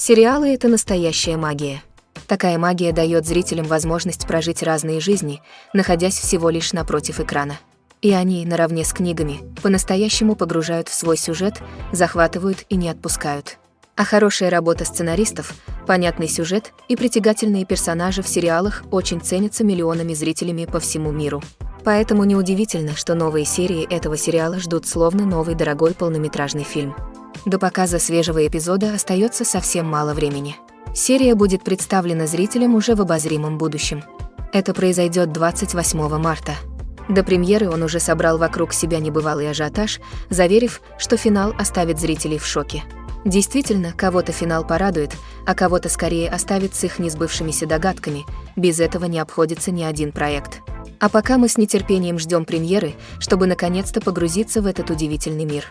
Сериалы — это настоящая магия. Такая магия дает зрителям возможность прожить разные жизни, находясь всего лишь напротив экрана. И они, наравне с книгами, по-настоящему погружают в свой сюжет, захватывают и не отпускают. А хорошая работа сценаристов, понятный сюжет и притягательные персонажи в сериалах очень ценятся миллионами зрителями по всему миру. Поэтому неудивительно, что новые серии этого сериала ждут словно новый дорогой полнометражный фильм. До показа свежего эпизода остается совсем мало времени. Серия будет представлена зрителям уже в обозримом будущем. Это произойдет 28 марта. До премьеры он уже собрал вокруг себя небывалый ажиотаж, заверив, что финал оставит зрителей в шоке. Действительно, кого-то финал порадует, а кого-то скорее оставит с их несбывшимися догадками. Без этого не обходится ни один проект. А пока мы с нетерпением ждем премьеры, чтобы наконец-то погрузиться в этот удивительный мир.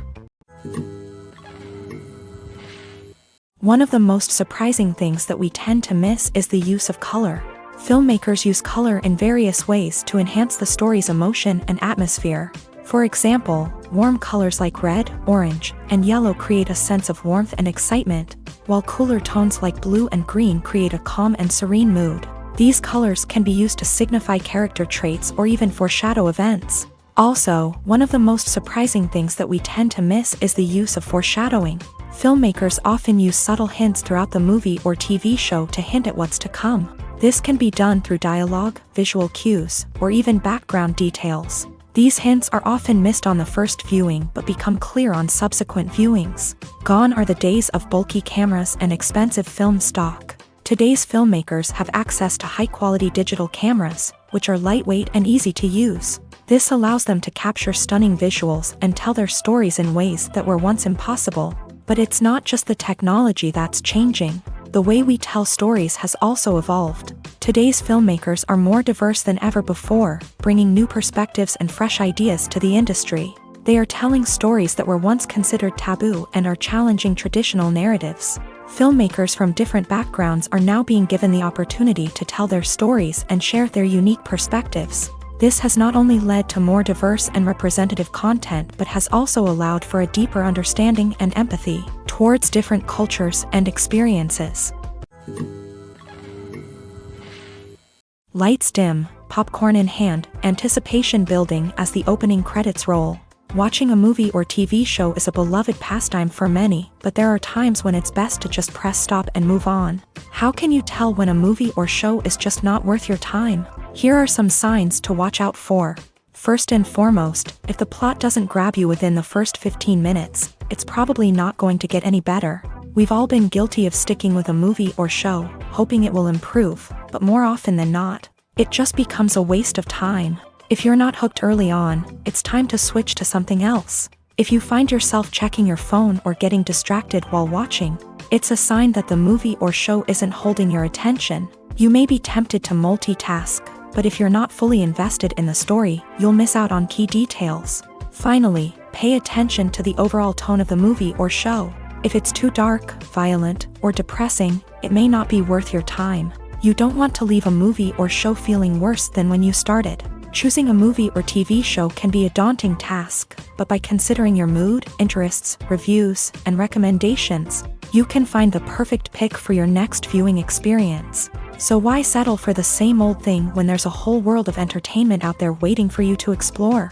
One of the most surprising things that we tend to miss is the use of color. Filmmakers use color in various ways to enhance the story's emotion and atmosphere. For example, warm colors like red, orange, and yellow create a sense of warmth and excitement, while cooler tones like blue and green create a calm and serene mood. These colors can be used to signify character traits or even foreshadow events. Also, one of the most surprising things that we tend to miss is the use of foreshadowing. Filmmakers often use subtle hints throughout the movie or TV show to hint at what's to come. This can be done through dialogue, visual cues, or even background details. These hints are often missed on the first viewing but become clear on subsequent viewings. Gone are the days of bulky cameras and expensive film stock. Today's filmmakers have access to high-quality digital cameras, which are lightweight and easy to use. This allows them to capture stunning visuals and tell their stories in ways that were once impossible. But it's not just the technology that's changing. The way we tell stories has also evolved. Today's filmmakers are more diverse than ever before, bringing new perspectives and fresh ideas to the industry. They are telling stories that were once considered taboo and are challenging traditional narratives. Filmmakers from different backgrounds are now being given the opportunity to tell their stories and share their unique perspectives. This has not only led to more diverse and representative content but has also allowed for a deeper understanding and empathy towards different cultures and experiences. Lights dim, popcorn in hand, anticipation building as the opening credits roll. Watching a movie or TV show is a beloved pastime for many, but there are times when it's best to just press stop and move on. How can you tell when a movie or show is just not worth your time? Here are some signs to watch out for. First and foremost, if the plot doesn't grab you within the first 15 minutes, it's probably not going to get any better. We've all been guilty of sticking with a movie or show, hoping it will improve, but more often than not, it just becomes a waste of time. If you're not hooked early on, it's time to switch to something else. If you find yourself checking your phone or getting distracted while watching, it's a sign that the movie or show isn't holding your attention. You may be tempted to multitask, but if you're not fully invested in the story, you'll miss out on key details. Finally, pay attention to the overall tone of the movie or show. If it's too dark, violent, or depressing, it may not be worth your time. You don't want to leave a movie or show feeling worse than when you started. Choosing a movie or TV show can be a daunting task, but by considering your mood, interests, reviews, and recommendations, you can find the perfect pick for your next viewing experience. So why settle for the same old thing when there's a whole world of entertainment out there waiting for you to explore?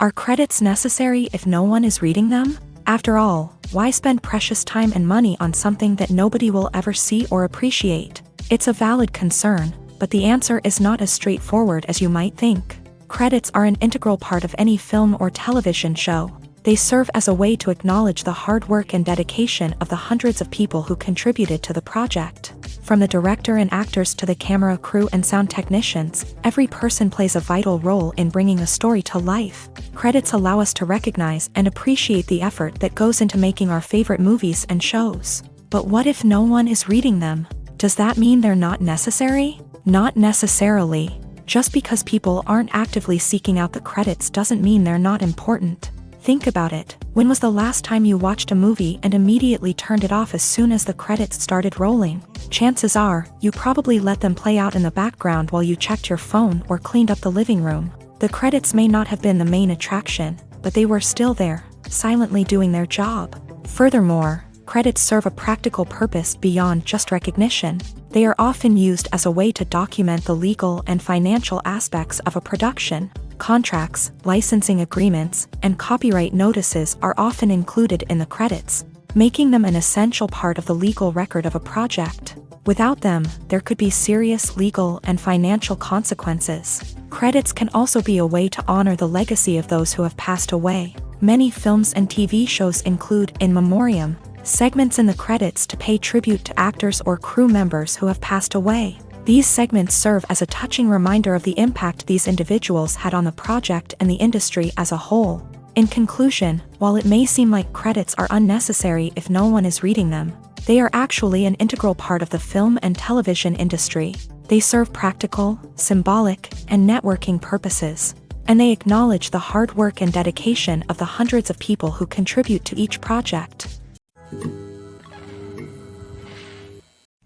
Are credits necessary if no one is reading them? After all, why spend precious time and money on something that nobody will ever see or appreciate? It's a valid concern, but the answer is not as straightforward as you might think. Credits are an integral part of any film or television show. They serve as a way to acknowledge the hard work and dedication of the hundreds of people who contributed to the project. From the director and actors to the camera crew and sound technicians, every person plays a vital role in bringing a story to life. Credits allow us to recognize and appreciate the effort that goes into making our favorite movies and shows. But what if no one is reading them? Does that mean they're not necessary? Not necessarily. Just because people aren't actively seeking out the credits doesn't mean they're not important. Think about it. When was the last time you watched a movie and immediately turned it off as soon as the credits started rolling? Chances are, you probably let them play out in the background while you checked your phone or cleaned up the living room. The credits may not have been the main attraction, but they were still there, silently doing their job. Furthermore, credits serve a practical purpose beyond just recognition. They are often used as a way to document the legal and financial aspects of a production. Contracts, licensing agreements, and copyright notices are often included in the credits, making them an essential part of the legal record of a project. Without them, there could be serious legal and financial consequences. Credits can also be a way to honor the legacy of those who have passed away. Many films and TV shows include in memoriam segments in the credits to pay tribute to actors or crew members who have passed away. These segments serve as a touching reminder of the impact these individuals had on the project and the industry as a whole. In conclusion, while it may seem like credits are unnecessary if no one is reading them, they are actually an integral part of the film and television industry. They serve practical, symbolic, and networking purposes, and they acknowledge the hard work and dedication of the hundreds of people who contribute to each project.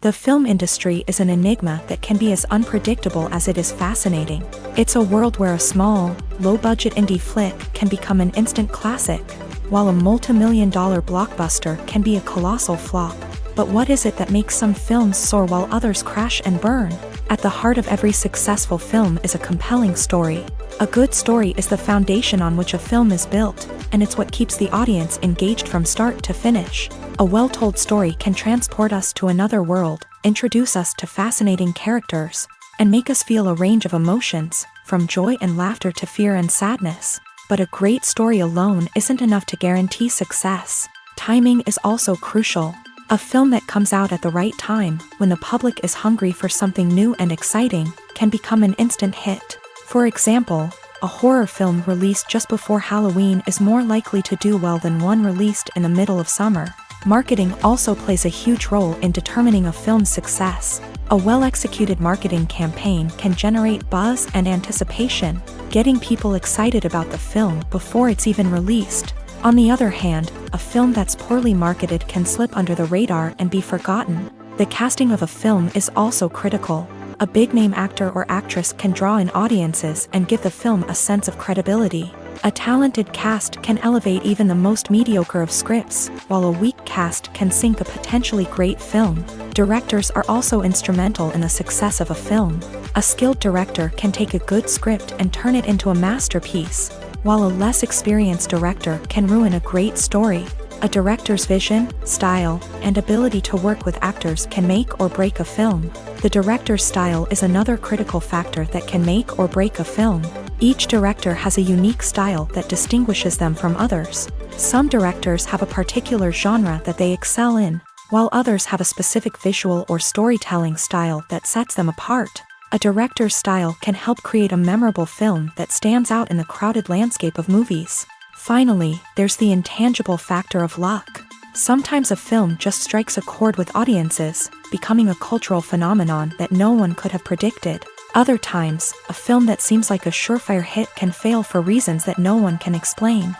The film industry is an enigma that can be as unpredictable as it is fascinating. It's a world where a small, low-budget indie flick can become an instant classic, while a multi-million-dollar blockbuster can be a colossal flop. But what is it that makes some films soar while others crash and burn? At the heart of every successful film is a compelling story. A good story is the foundation on which a film is built, and it's what keeps the audience engaged from start to finish. A well-told story can transport us to another world, introduce us to fascinating characters, and make us feel a range of emotions, from joy and laughter to fear and sadness. But a great story alone isn't enough to guarantee success. Timing is also crucial. A film that comes out at the right time, when the public is hungry for something new and exciting, can become an instant hit. For example, a horror film released just before Halloween is more likely to do well than one released in the middle of summer. Marketing also plays a huge role in determining a film's success. A well-executed marketing campaign can generate buzz and anticipation, getting people excited about the film before it's even released. On the other hand, a film that's poorly marketed can slip under the radar and be forgotten. The casting of a film is also critical. A big-name actor or actress can draw in audiences and give the film a sense of credibility. A talented cast can elevate even the most mediocre of scripts, while a weak cast can sink a potentially great film. Directors are also instrumental in the success of a film. A skilled director can take a good script and turn it into a masterpiece, while a less experienced director can ruin a great story. A director's vision, style, and ability to work with actors can make or break a film. The director's style is another critical factor that can make or break a film. Each director has a unique style that distinguishes them from others. Some directors have a particular genre that they excel in, while others have a specific visual or storytelling style that sets them apart. A director's style can help create a memorable film that stands out in the crowded landscape of movies. Finally, there's the intangible factor of luck. Sometimes a film just strikes a chord with audiences, becoming a cultural phenomenon that no one could have predicted. Other times, a film that seems like a surefire hit can fail for reasons that no one can explain.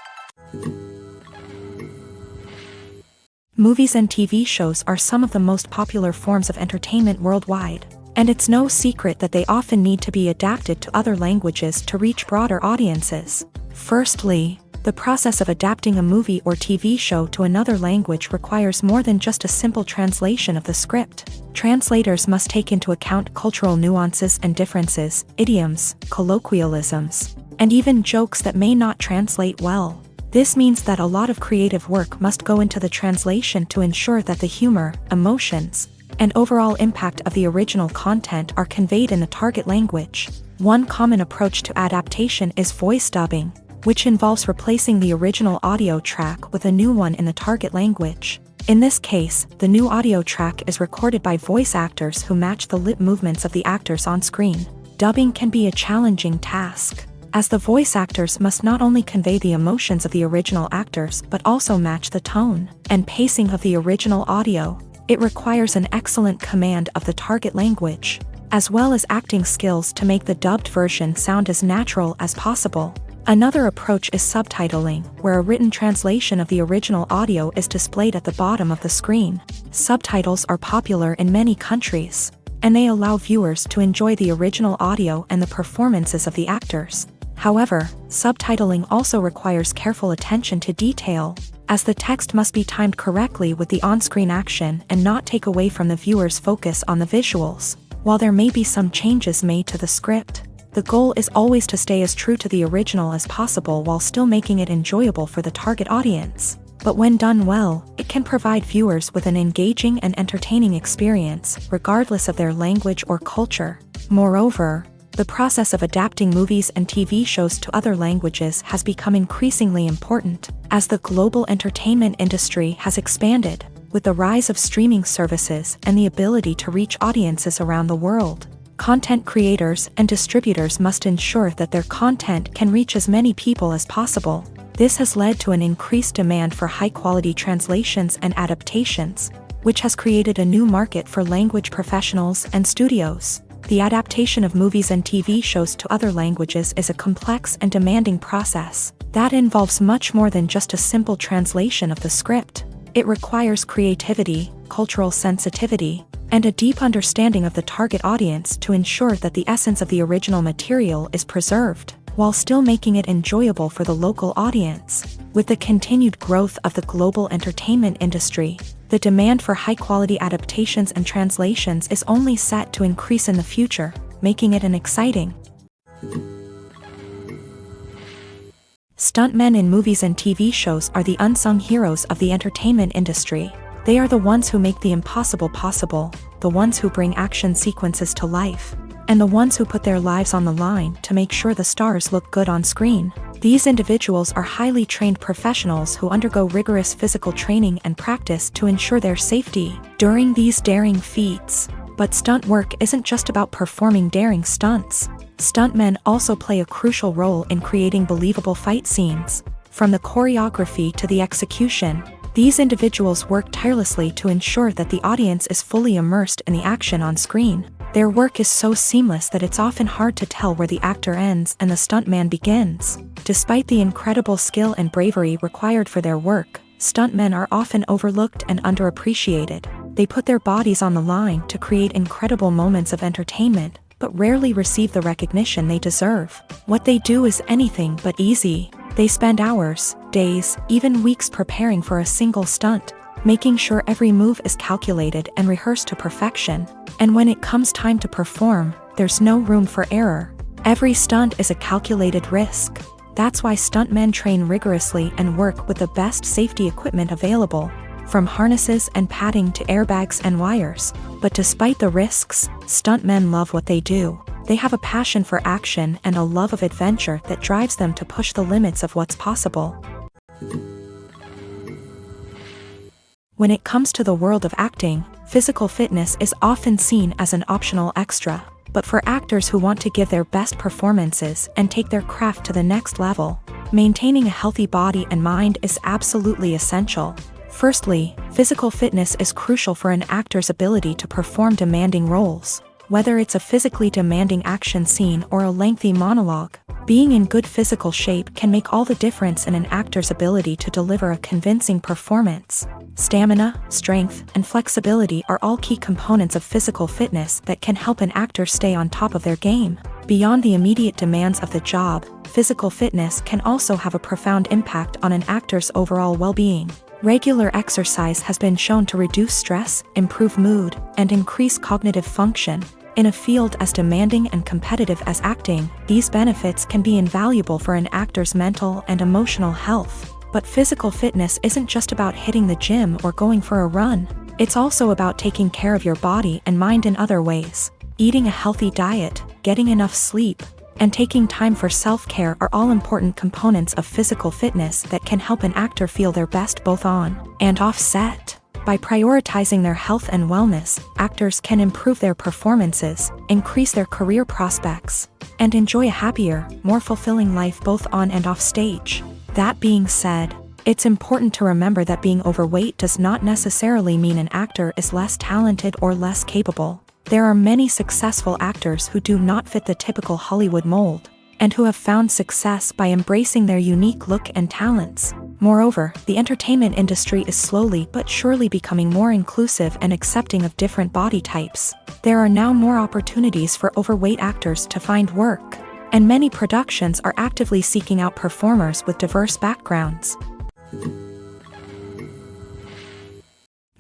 Movies and TV shows are some of the most popular forms of entertainment worldwide, and it's no secret that they often need to be adapted to other languages to reach broader audiences. Firstly, the process of adapting a movie or TV show to another language requires more than just a simple translation of the script. Translators must take into account cultural nuances and differences, idioms, colloquialisms, and even jokes that may not translate well. This means that a lot of creative work must go into the translation to ensure that the humor, emotions, and overall impact of the original content are conveyed in the target language. One common approach to adaptation is voice dubbing, which involves replacing the original audio track with a new one in the target language. In this case, the new audio track is recorded by voice actors who match the lip movements of the actors on screen. Dubbing can be a challenging task, as the voice actors must not only convey the emotions of the original actors but also match the tone and pacing of the original audio. It requires an excellent command of the target language, as well as acting skills to make the dubbed version sound as natural as possible. Another approach is subtitling, where a written translation of the original audio is displayed at the bottom of the screen. Subtitles are popular in many countries, and they allow viewers to enjoy the original audio and the performances of the actors. However, subtitling also requires careful attention to detail, as the text must be timed correctly with the on-screen action and not take away from the viewer's focus on the visuals. While there may be some changes made to the script, the goal is always to stay as true to the original as possible while still making it enjoyable for the target audience. But when done well, it can provide viewers with an engaging and entertaining experience, regardless of their language or culture. Moreover, the process of adapting movies and TV shows to other languages has become increasingly important, as the global entertainment industry has expanded, with the rise of streaming services and the ability to reach audiences around the world. Content creators and distributors must ensure that their content can reach as many people as possible. This has led to an increased demand for high-quality translations and adaptations, which has created a new market for language professionals and studios. The adaptation of movies and TV shows to other languages is a complex and demanding process that involves much more than just a simple translation of the script. It requires creativity, cultural sensitivity, and a deep understanding of the target audience to ensure that the essence of the original material is preserved, while still making it enjoyable for the local audience. With the continued growth of the global entertainment industry, the demand for high-quality adaptations and translations is only set to increase in the future, making it an exciting. Stuntmen in movies and TV shows are the unsung heroes of the entertainment industry. They are the ones who make the impossible possible, the ones who bring action sequences to life, and the ones who put their lives on the line to make sure the stars look good on screen. These individuals are highly trained professionals who undergo rigorous physical training and practice to ensure their safety during these daring feats. But stunt work isn't just about performing daring stunts. Stuntmen also play a crucial role in creating believable fight scenes. From the choreography to the execution, these individuals work tirelessly to ensure that the audience is fully immersed in the action on screen. Their work is so seamless that it's often hard to tell where the actor ends and the stuntman begins. Despite the incredible skill and bravery required for their work, stuntmen are often overlooked and underappreciated. They put their bodies on the line to create incredible moments of entertainment, but rarely receive the recognition they deserve. What they do is anything but easy. They spend hours, days, even weeks preparing for a single stunt, making sure every move is calculated and rehearsed to perfection. And when it comes time to perform, there's no room for error. Every stunt is a calculated risk. That's why stuntmen train rigorously and work with the best safety equipment available, from harnesses and padding to airbags and wires. But despite the risks, stuntmen love what they do. They have a passion for action and a love of adventure that drives them to push the limits of what's possible. When it comes to the world of acting, physical fitness is often seen as an optional extra. But for actors who want to give their best performances and take their craft to the next level, maintaining a healthy body and mind is absolutely essential. Firstly, physical fitness is crucial for an actor's ability to perform demanding roles. Whether it's a physically demanding action scene or a lengthy monologue, being in good physical shape can make all the difference in an actor's ability to deliver a convincing performance. Stamina, strength, and flexibility are all key components of physical fitness that can help an actor stay on top of their game. Beyond the immediate demands of the job, physical fitness can also have a profound impact on an actor's overall well-being. Regular exercise has been shown to reduce stress, improve mood, and increase cognitive function. In a field as demanding and competitive as acting, these benefits can be invaluable for an actor's mental and emotional health. But physical fitness isn't just about hitting the gym or going for a run. It's also about taking care of your body and mind in other ways. Eating a healthy diet, getting enough sleep, and taking time for self-care are all important components of physical fitness that can help an actor feel their best both on and off set. By prioritizing their health and wellness, actors can improve their performances, increase their career prospects, and enjoy a happier, more fulfilling life both on and off stage. That being said, it's important to remember that being overweight does not necessarily mean an actor is less talented or less capable. There are many successful actors who do not fit the typical Hollywood mold, and who have found success by embracing their unique look and talents. Moreover, the entertainment industry is slowly but surely becoming more inclusive and accepting of different body types. There are now more opportunities for overweight actors to find work, and many productions are actively seeking out performers with diverse backgrounds.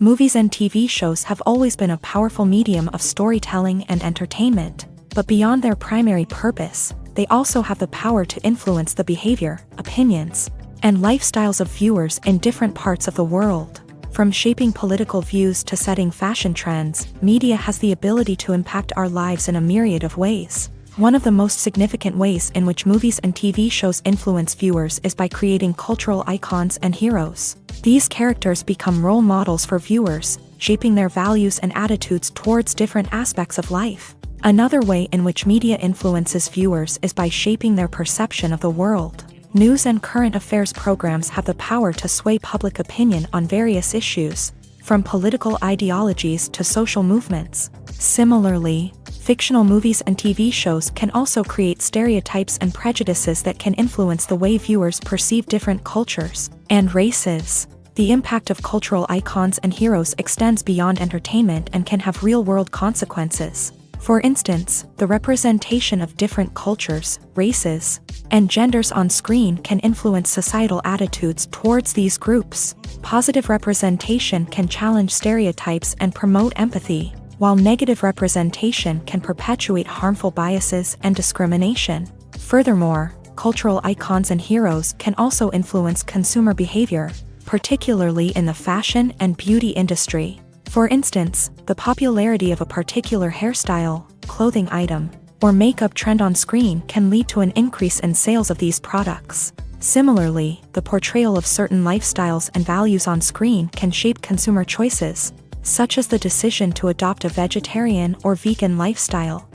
Movies and TV shows have always been a powerful medium of storytelling and entertainment, but beyond their primary purpose, they also have the power to influence the behavior, opinions, and lifestyles of viewers in different parts of the world. From shaping political views to setting fashion trends, media has the ability to impact our lives in a myriad of ways. One of the most significant ways in which movies and TV shows influence viewers is by creating cultural icons and heroes. These characters become role models for viewers, shaping their values and attitudes towards different aspects of life. Another way in which media influences viewers is by shaping their perception of the world. News and current affairs programs have the power to sway public opinion on various issues, from political ideologies to social movements. Similarly, fictional movies and TV shows can also create stereotypes and prejudices that can influence the way viewers perceive different cultures and races. The impact of cultural icons and heroes extends beyond entertainment and can have real-world consequences. For instance, the representation of different cultures, races, and genders on screen can influence societal attitudes towards these groups. Positive representation can challenge stereotypes and promote empathy, while negative representation can perpetuate harmful biases and discrimination. Furthermore, cultural icons and heroes can also influence consumer behavior, particularly in the fashion and beauty industry. For instance, the popularity of a particular hairstyle, clothing item, or makeup trend on screen can lead to an increase in sales of these products. Similarly, the portrayal of certain lifestyles and values on screen can shape consumer choices, such as the decision to adopt a vegetarian or vegan lifestyle.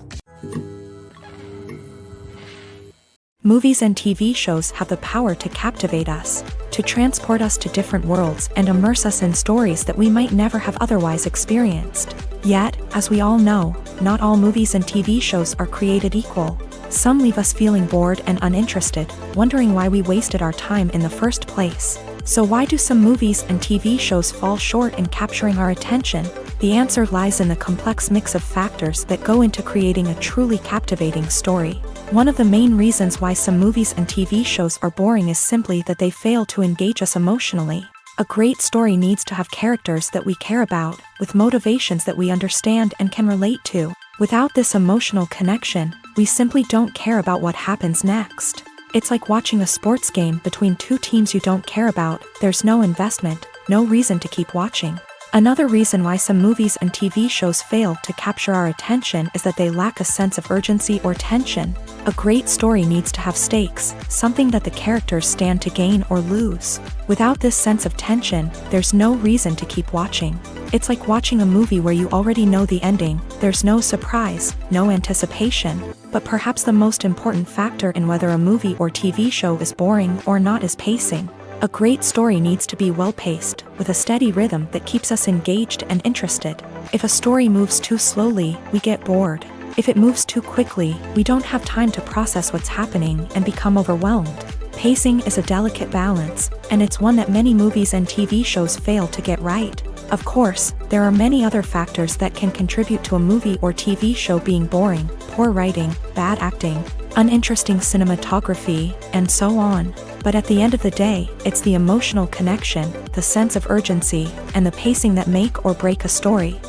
Movies and TV shows have the power to captivate us, to transport us to different worlds and immerse us in stories that we might never have otherwise experienced. Yet, as we all know, not all movies and TV shows are created equal. Some leave us feeling bored and uninterested, wondering why we wasted our time in the first place. So why do some movies and TV shows fall short in capturing our attention? The answer lies in the complex mix of factors that go into creating a truly captivating story. One of the main reasons why some movies and TV shows are boring is simply that they fail to engage us emotionally. A great story needs to have characters that we care about, with motivations that we understand and can relate to. Without this emotional connection, we simply don't care about what happens next. It's like watching a sports game between two teams you don't care about. There's no investment, no reason to keep watching. Another reason why some movies and TV shows fail to capture our attention is that they lack a sense of urgency or tension. A great story needs to have stakes, something that the characters stand to gain or lose. Without this sense of tension, there's no reason to keep watching. It's like watching a movie where you already know the ending. There's no surprise, no anticipation. But perhaps the most important factor in whether a movie or TV show is boring or not is pacing. A great story needs to be well-paced, with a steady rhythm that keeps us engaged and interested. If a story moves too slowly, we get bored. If it moves too quickly, we don't have time to process what's happening and become overwhelmed. Pacing is a delicate balance, and it's one that many movies and TV shows fail to get right. Of course, there are many other factors that can contribute to a movie or TV show being boring: poor writing, bad acting, uninteresting cinematography, and so on. But at the end of the day, it's the emotional connection, the sense of urgency, and the pacing that make or break a story.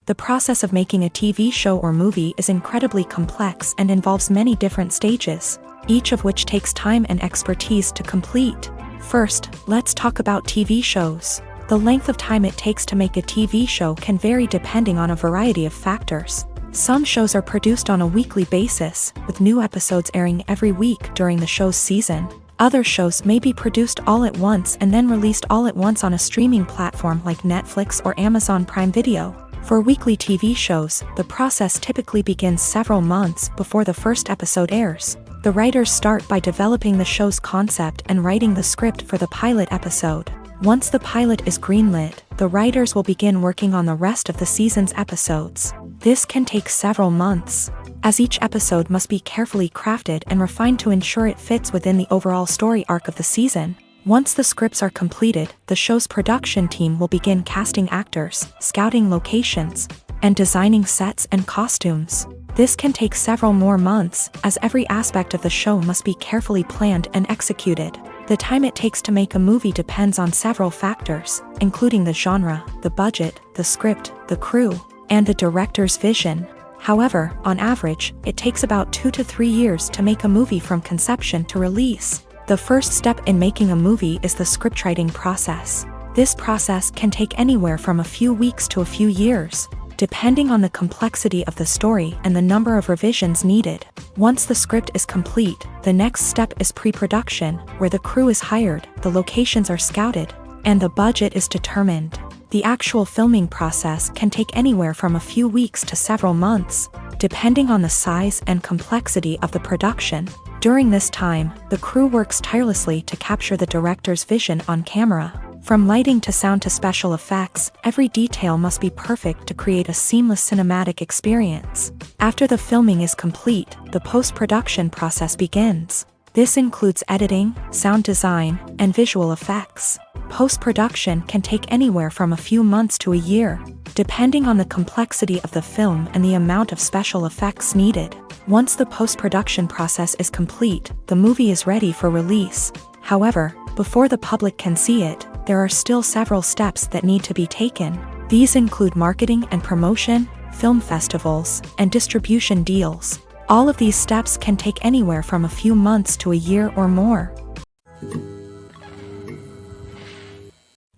The process of making a TV show or movie is incredibly complex and involves many different stages, each of which takes time and expertise to complete. First, let's talk about TV shows. The length of time it takes to make a TV show can vary depending on a variety of factors. Some shows are produced on a weekly basis, with new episodes airing every week during the show's season. Other shows may be produced all at once and then released all at once on a streaming platform like Netflix or Amazon Prime Video. For weekly TV shows, the process typically begins several months before the first episode airs. The writers start by developing the show's concept and writing the script for the pilot episode. Once the pilot is greenlit, the writers will begin working on the rest of the season's episodes. This can take several months, as each episode must be carefully crafted and refined to ensure it fits within the overall story arc of the season. Once the scripts are completed, the show's production team will begin casting actors, scouting locations, and designing sets and costumes. This can take several more months, as every aspect of the show must be carefully planned and executed. The time it takes to make a movie depends on several factors, including the genre, the budget, the script, the crew, and the director's vision. However, on average, it takes about 2 to 3 years to make a movie from conception to release. The first step in making a movie is the scriptwriting process. This process can take anywhere from a few weeks to a few years, depending on the complexity of the story and the number of revisions needed. Once the script is complete, the next step is pre-production, where the crew is hired, the locations are scouted, and the budget is determined. The actual filming process can take anywhere from a few weeks to several months, depending on the size and complexity of the production. During this time, the crew works tirelessly to capture the director's vision on camera. From lighting to sound to special effects, every detail must be perfect to create a seamless cinematic experience. After the filming is complete, the post-production process begins. This includes editing, sound design, and visual effects. Post-production can take anywhere from a few months to a year, depending on the complexity of the film and the amount of special effects needed. Once the post-production process is complete, the movie is ready for release. However, before the public can see it, there are still several steps that need to be taken. These include marketing and promotion, film festivals, and distribution deals. All of these steps can take anywhere from a few months to a year or more.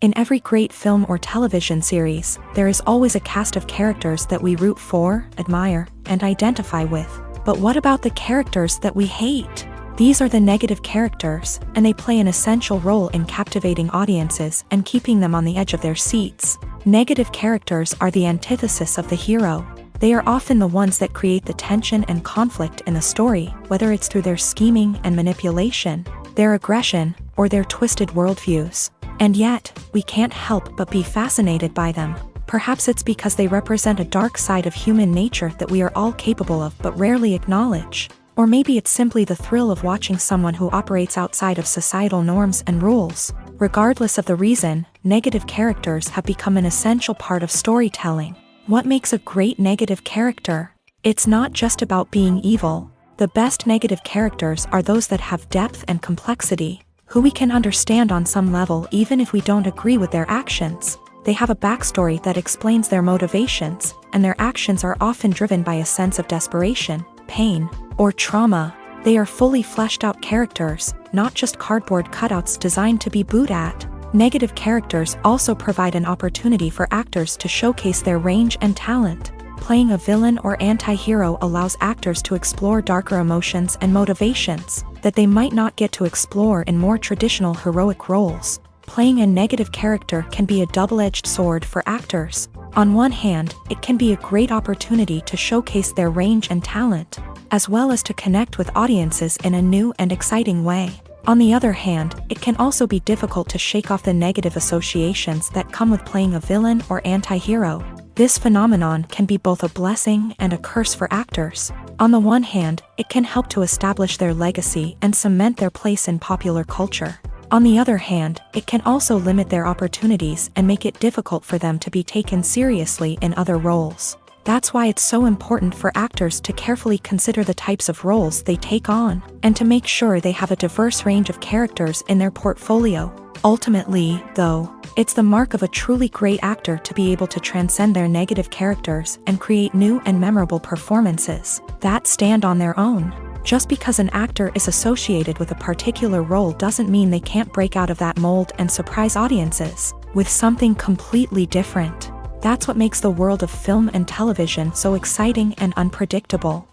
In every great film or television series, there is always a cast of characters that we root for, admire, and identify with. But what about the characters that we hate? These are the negative characters, and they play an essential role in captivating audiences and keeping them on the edge of their seats. Negative characters are the antithesis of the hero. They are often the ones that create the tension and conflict in the story, whether it's through their scheming and manipulation, their aggression, or their twisted worldviews. And yet, we can't help but be fascinated by them. Perhaps it's because they represent a dark side of human nature that we are all capable of but rarely acknowledge. Or maybe it's simply the thrill of watching someone who operates outside of societal norms and rules. Regardless of the reason, negative characters have become an essential part of storytelling. What makes a great negative character? It's not just about being evil. The best negative characters are those that have depth and complexity, who we can understand on some level even if we don't agree with their actions. They have a backstory that explains their motivations, and their actions are often driven by a sense of desperation, pain, or trauma. They are fully fleshed out characters, not just cardboard cutouts designed to be booed at. Negative characters also provide an opportunity for actors to showcase their range and talent. Playing a villain or anti-hero allows actors to explore darker emotions and motivations that they might not get to explore in more traditional heroic roles. Playing a negative character can be a double-edged sword for actors. On one hand, it can be a great opportunity to showcase their range and talent, as well as to connect with audiences in a new and exciting way. On the other hand, it can also be difficult to shake off the negative associations that come with playing a villain or anti-hero. This phenomenon can be both a blessing and a curse for actors. On the one hand, it can help to establish their legacy and cement their place in popular culture. On the other hand, it can also limit their opportunities and make it difficult for them to be taken seriously in other roles. That's why it's so important for actors to carefully consider the types of roles they take on, and to make sure they have a diverse range of characters in their portfolio. Ultimately, though, it's the mark of a truly great actor to be able to transcend their negative characters and create new and memorable performances that stand on their own. Just because an actor is associated with a particular role doesn't mean they can't break out of that mold and surprise audiences with something completely different. That's what makes the world of film and television so exciting and unpredictable.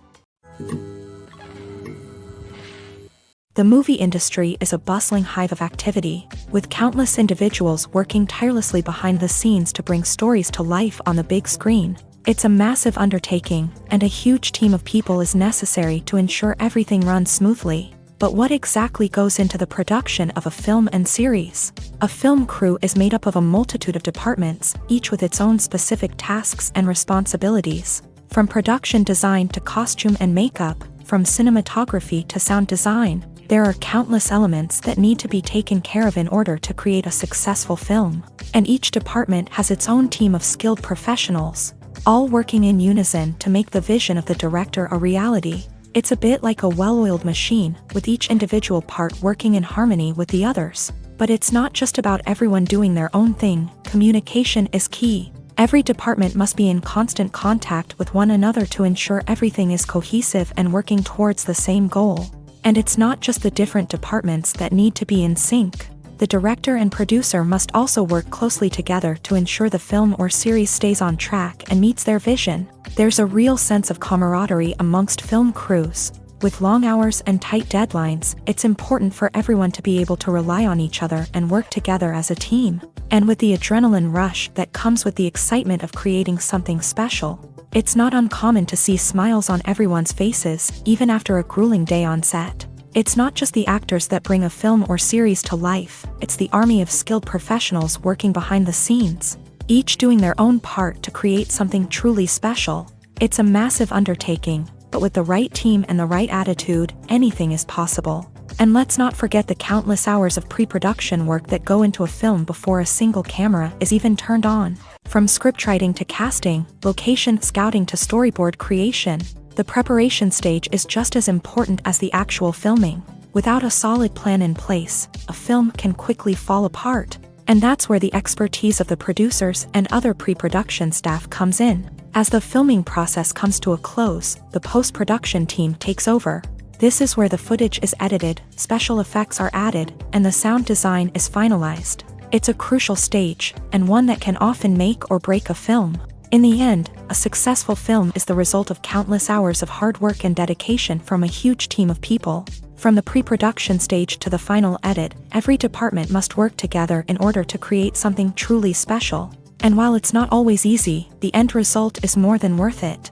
The movie industry is a bustling hive of activity, with countless individuals working tirelessly behind the scenes to bring stories to life on the big screen. It's a massive undertaking, and a huge team of people is necessary to ensure everything runs smoothly. But what exactly goes into the production of a film and series? A film crew is made up of a multitude of departments, each with its own specific tasks and responsibilities. From production design to costume and makeup, from cinematography to sound design, there are countless elements that need to be taken care of in order to create a successful film. And each department has its own team of skilled professionals, all working in unison to make the vision of the director a reality. It's a bit like a well-oiled machine, with each individual part working in harmony with the others. But it's not just about everyone doing their own thing. Communication is key. Every department must be in constant contact with one another to ensure everything is cohesive and working towards the same goal. And it's not just the different departments that need to be in sync. The director and producer must also work closely together to ensure the film or series stays on track and meets their vision. There's a real sense of camaraderie amongst film crews. With long hours and tight deadlines, it's important for everyone to be able to rely on each other and work together as a team. And with the adrenaline rush that comes with the excitement of creating something special, it's not uncommon to see smiles on everyone's faces, even after a grueling day on set. It's not just the actors that bring a film or series to life, it's the army of skilled professionals working behind the scenes, each doing their own part to create something truly special. It's a massive undertaking, but with the right team and the right attitude, anything is possible. And let's not forget the countless hours of pre-production work that go into a film before a single camera is even turned on. From scriptwriting to casting, location scouting to storyboard creation, the preparation stage is just as important as the actual filming. Without a solid plan in place, a film can quickly fall apart. And that's where the expertise of the producers and other pre-production staff comes in. As the filming process comes to a close, the post-production team takes over. This is where the footage is edited, special effects are added, and the sound design is finalized. It's a crucial stage, and one that can often make or break a film. In the end, a successful film is the result of countless hours of hard work and dedication from a huge team of people. From the pre-production stage to the final edit, every department must work together in order to create something truly special. And while it's not always easy, the end result is more than worth it.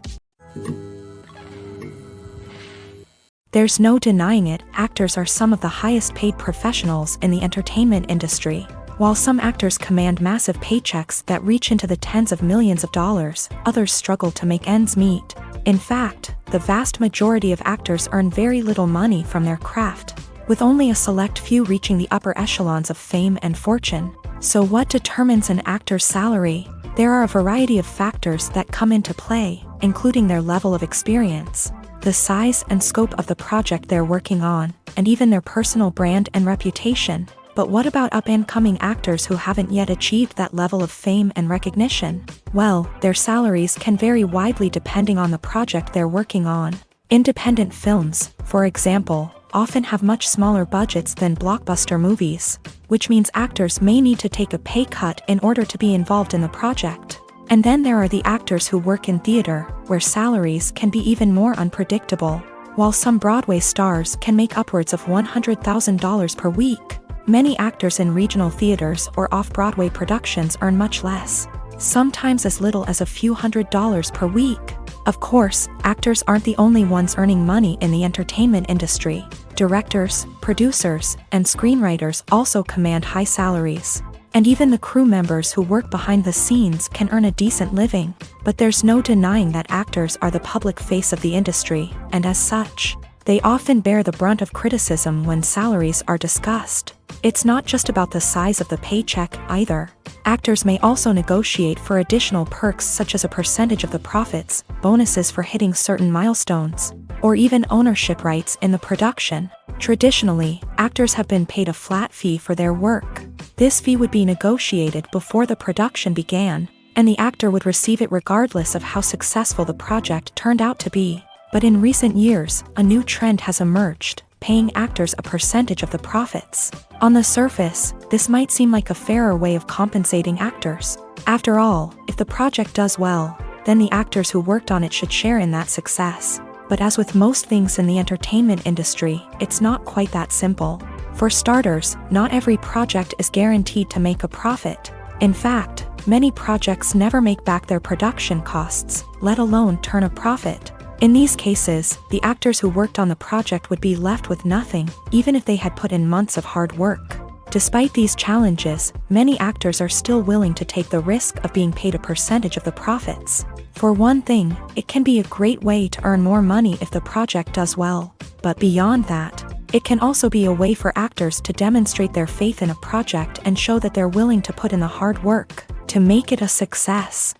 There's no denying it, actors are some of the highest paid professionals in the entertainment industry. While some actors command massive paychecks that reach into the tens of millions of dollars, others struggle to make ends meet. In fact, the vast majority of actors earn very little money from their craft, with only a select few reaching the upper echelons of fame and fortune. So what determines an actor's salary? There are a variety of factors that come into play, including their level of experience, the size and scope of the project they're working on, and even their personal brand and reputation. But what about up-and-coming actors who haven't yet achieved that level of fame and recognition? Well, their salaries can vary widely depending on the project they're working on. Independent films, for example, often have much smaller budgets than blockbuster movies, which means actors may need to take a pay cut in order to be involved in the project. And then there are the actors who work in theater, where salaries can be even more unpredictable. While some Broadway stars can make upwards of $100,000 per week, many actors in regional theaters or off-Broadway productions earn much less, sometimes as little as a few $100s per week. Of course, actors aren't the only ones earning money in the entertainment industry. Directors, producers, and screenwriters also command high salaries. And even the crew members who work behind the scenes can earn a decent living. But there's no denying that actors are the public face of the industry, and as such, they often bear the brunt of criticism when salaries are discussed. It's not just about the size of the paycheck either. Actors may also negotiate for additional perks such as a percentage of the profits, bonuses for hitting certain milestones, or even ownership rights in the production. Traditionally, actors have been paid a flat fee for their work. This fee would be negotiated before the production began, and the actor would receive it regardless of how successful the project turned out to be. But in recent years, a new trend has emerged, paying actors a percentage of the profits. On the surface, this might seem like a fairer way of compensating actors. After all, if the project does well, then the actors who worked on it should share in that success. But as with most things in the entertainment industry, it's not quite that simple. For starters, not every project is guaranteed to make a profit. In fact, many projects never make back their production costs, let alone turn a profit. In these cases, the actors who worked on the project would be left with nothing, even if they had put in months of hard work. Despite these challenges, many actors are still willing to take the risk of being paid a percentage of the profits. For one thing, it can be a great way to earn more money if the project does well. But beyond that, it can also be a way for actors to demonstrate their faith in a project and show that they're willing to put in the hard work to make it a success.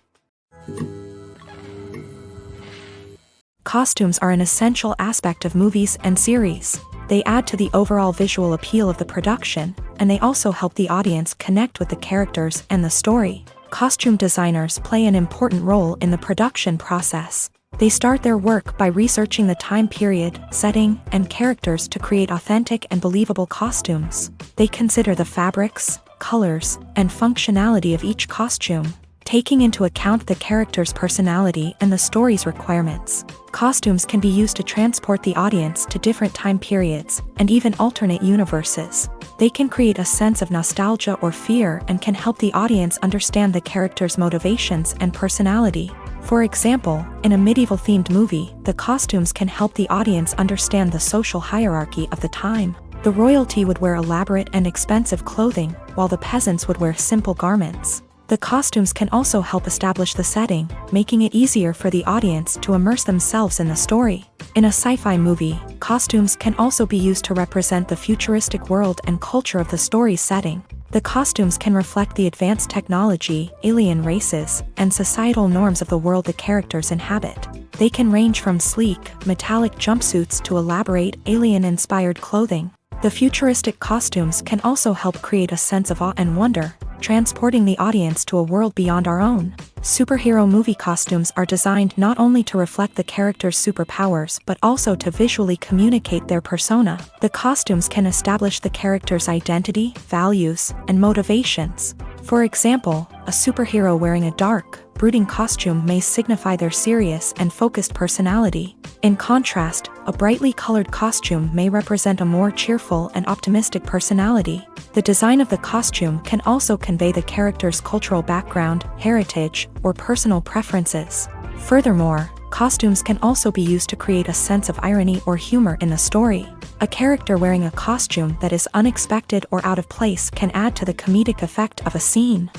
Costumes are an essential aspect of movies and series. They add to the overall visual appeal of the production, and they also help the audience connect with the characters and the story. Costume designers play an important role in the production process. They start their work by researching the time period, setting, and characters to create authentic and believable costumes. They consider the fabrics, colors, and functionality of each costume, taking into account the character's personality and the story's requirements. Costumes can be used to transport the audience to different time periods and even alternate universes. They can create a sense of nostalgia or fear and can help the audience understand the character's motivations and personality. For example, in a medieval-themed movie, the costumes can help the audience understand the social hierarchy of the time. The royalty would wear elaborate and expensive clothing, while the peasants would wear simple garments. The costumes can also help establish the setting, making it easier for the audience to immerse themselves in the story. In a sci-fi movie, costumes can also be used to represent the futuristic world and culture of the story's setting. The costumes can reflect the advanced technology, alien races, and societal norms of the world the characters inhabit. They can range from sleek, metallic jumpsuits to elaborate, alien-inspired clothing. The futuristic costumes can also help create a sense of awe and wonder, transporting the audience to a world beyond our own. Superhero movie costumes are designed not only to reflect the character's superpowers but also to visually communicate their persona. The costumes can establish the character's identity, values, and motivations. For example, a superhero wearing a dark, brooding costume may signify their serious and focused personality. In contrast, a brightly colored costume may represent a more cheerful and optimistic personality. The design of the costume can also convey the character's cultural background, heritage, or personal preferences. Furthermore, costumes can also be used to create a sense of irony or humor in the story. A character wearing a costume that is unexpected or out of place can add to the comedic effect of a scene.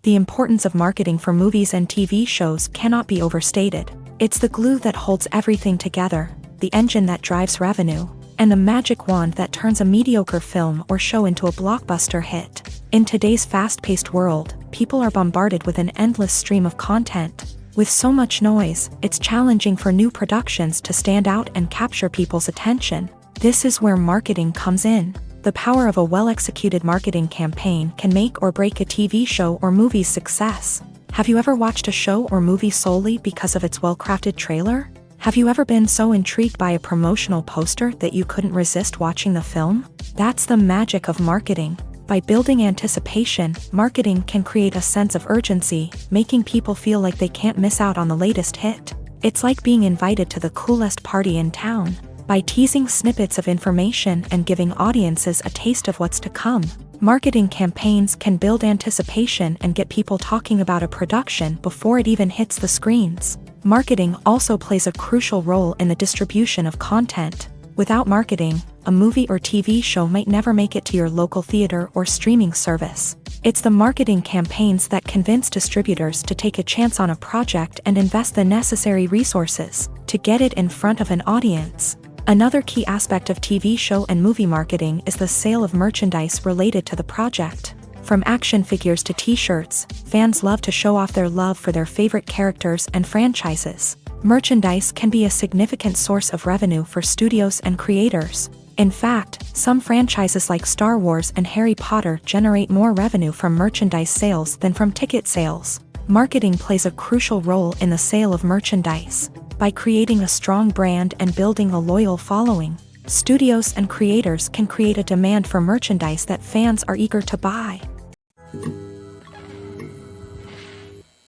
The importance of marketing for movies and TV shows cannot be overstated. It's the glue that holds everything together, the engine that drives revenue, and the magic wand that turns a mediocre film or show into a blockbuster hit. In today's fast-paced world, people are bombarded with an endless stream of content. With so much noise, it's challenging for new productions to stand out and capture people's attention. This is where marketing comes in. The power of a well-executed marketing campaign can make or break a TV show or movie's success. Have you ever watched a show or movie solely because of its well-crafted trailer? Have you ever been so intrigued by a promotional poster that you couldn't resist watching the film? That's the magic of marketing. By building anticipation, marketing can create a sense of urgency, making people feel like they can't miss out on the latest hit. It's like being invited to the coolest party in town. By teasing snippets of information and giving audiences a taste of what's to come, marketing campaigns can build anticipation and get people talking about a production before it even hits the screens. Marketing also plays a crucial role in the distribution of content. Without marketing, a movie or TV show might never make it to your local theater or streaming service. It's the marketing campaigns that convince distributors to take a chance on a project and invest the necessary resources to get it in front of an audience. Another key aspect of TV show and movie marketing is the sale of merchandise related to the project. From action figures to t-shirts, fans love to show off their love for their favorite characters and franchises. Merchandise can be a significant source of revenue for studios and creators. In fact, some franchises like Star Wars and Harry Potter generate more revenue from merchandise sales than from ticket sales. Marketing plays a crucial role in the sale of merchandise. By creating a strong brand and building a loyal following, studios and creators can create a demand for merchandise that fans are eager to buy.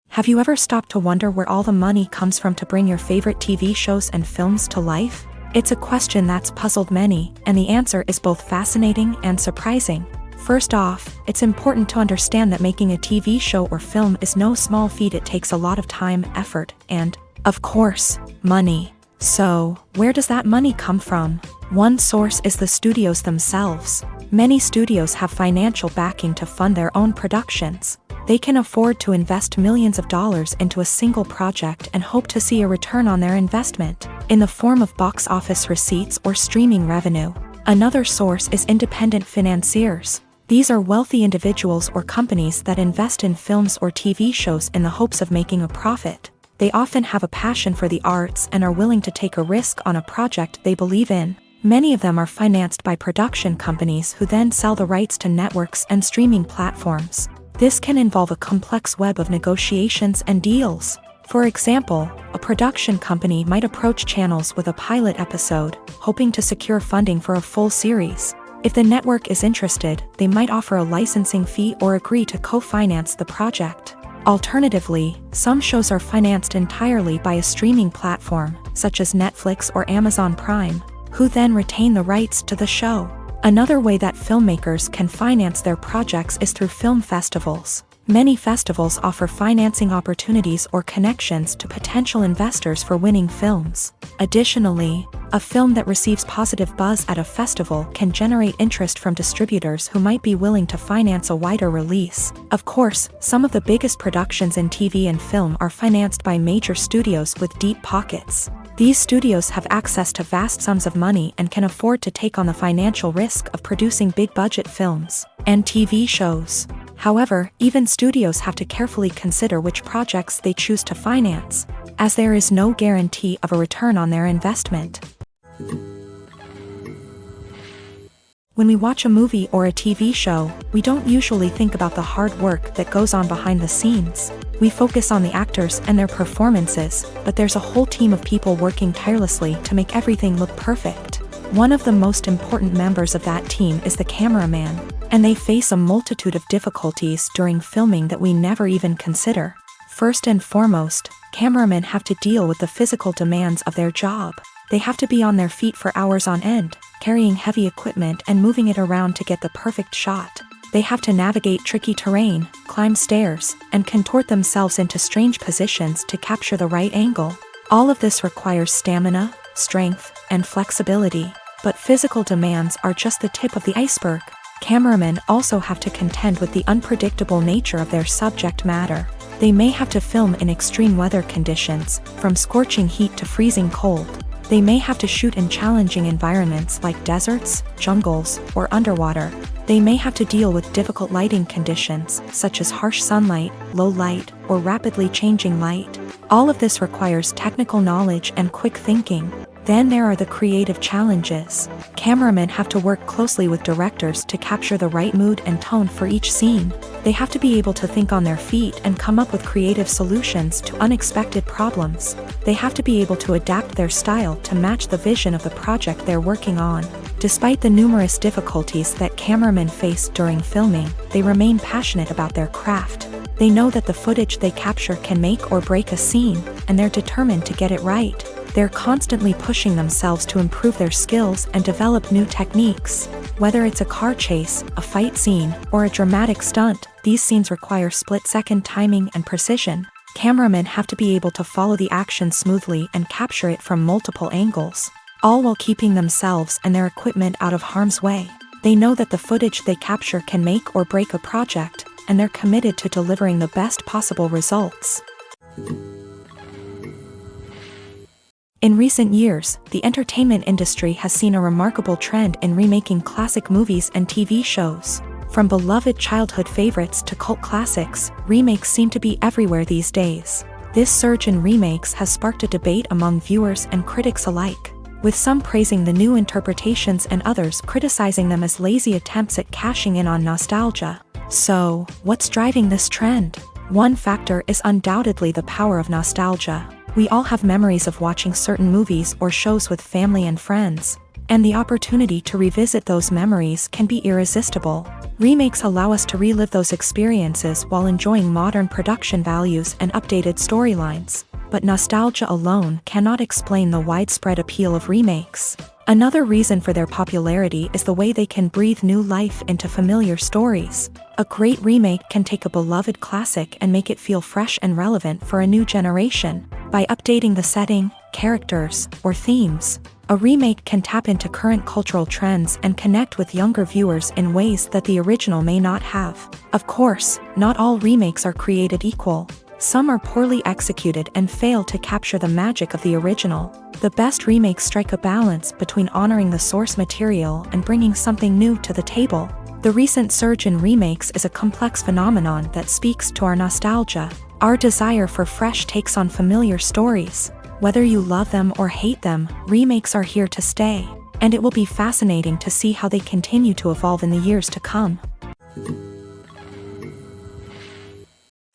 Have you ever stopped to wonder where all the money comes from to bring your favorite TV shows and films to life? It's a question that's puzzled many, and the answer is both fascinating and surprising. First off, it's important to understand that making a TV show or film is no small feat. It takes a lot of time, effort, and, of course, money. So, where does that money come from? One source is the studios themselves. Many studios have financial backing to fund their own productions. They can afford to invest millions of dollars into a single project and hope to see a return on their investment, in the form of box office receipts or streaming revenue. Another source is independent financiers. These are wealthy individuals or companies that invest in films or TV shows in the hopes of making a profit. They often have a passion for the arts and are willing to take a risk on a project they believe in. Many of them are financed by production companies who then sell the rights to networks and streaming platforms. This can involve a complex web of negotiations and deals. For example, a production company might approach channels with a pilot episode, hoping to secure funding for a full series. If the network is interested, they might offer a licensing fee or agree to co-finance the project. Alternatively, some shows are financed entirely by a streaming platform, such as Netflix or Amazon Prime, who then retain the rights to the show. Another way that filmmakers can finance their projects is through film festivals. Many festivals offer financing opportunities or connections to potential investors for winning films. Additionally, a film that receives positive buzz at a festival can generate interest from distributors who might be willing to finance a wider release. Of course, some of the biggest productions in TV and film are financed by major studios with deep pockets. These studios have access to vast sums of money and can afford to take on the financial risk of producing big-budget films and TV shows. However, even studios have to carefully consider which projects they choose to finance, as there is no guarantee of a return on their investment. When we watch a movie or a TV show, we don't usually think about the hard work that goes on behind the scenes. We focus on the actors and their performances, but there's a whole team of people working tirelessly to make everything look perfect. One of the most important members of that team is the cameraman, and they face a multitude of difficulties during filming that we never even consider. First and foremost, cameramen have to deal with the physical demands of their job. They have to be on their feet for hours on end, carrying heavy equipment and moving it around to get the perfect shot. They have to navigate tricky terrain, climb stairs, and contort themselves into strange positions to capture the right angle. All of this requires stamina, strength, and flexibility. But physical demands are just the tip of the iceberg. Cameramen also have to contend with the unpredictable nature of their subject matter. They may have to film in extreme weather conditions, from scorching heat to freezing cold. They may have to shoot in challenging environments like deserts, jungles, or underwater. They may have to deal with difficult lighting conditions, such as harsh sunlight, low light, or rapidly changing light. All of this requires technical knowledge and quick thinking. Then there are the creative challenges. Cameramen have to work closely with directors to capture the right mood and tone for each scene. They have to be able to think on their feet and come up with creative solutions to unexpected problems. They have to be able to adapt their style to match the vision of the project they're working on. Despite the numerous difficulties that cameramen face during filming, they remain passionate about their craft. They know that the footage they capture can make or break a scene, and they're determined to get it right. They're constantly pushing themselves to improve their skills and develop new techniques. Whether it's a car chase, a fight scene, or a dramatic stunt, these scenes require split-second timing and precision. Cameramen have to be able to follow the action smoothly and capture it from multiple angles, all while keeping themselves and their equipment out of harm's way. They know that the footage they capture can make or break a project, and they're committed to delivering the best possible results. In recent years, the entertainment industry has seen a remarkable trend in remaking classic movies and TV shows. From beloved childhood favorites to cult classics, remakes seem to be everywhere these days. This surge in remakes has sparked a debate among viewers and critics alike, with some praising the new interpretations and others criticizing them as lazy attempts at cashing in on nostalgia. So, what's driving this trend? One factor is undoubtedly the power of nostalgia. We all have memories of watching certain movies or shows with family and friends, and the opportunity to revisit those memories can be irresistible. Remakes allow us to relive those experiences while enjoying modern production values and updated storylines. But nostalgia alone cannot explain the widespread appeal of remakes. Another reason for their popularity is the way they can breathe new life into familiar stories. A great remake can take a beloved classic and make it feel fresh and relevant for a new generation. By updating the setting, characters, or themes, a remake can tap into current cultural trends and connect with younger viewers in ways that the original may not have. Of course, not all remakes are created equal. Some are poorly executed and fail to capture the magic of the original. The best remakes strike a balance between honoring the source material and bringing something new to the table. The recent surge in remakes is a complex phenomenon that speaks to our nostalgia, our desire for fresh takes on familiar stories. Whether you love them or hate them, remakes are here to stay, and it will be fascinating to see how they continue to evolve in the years to come.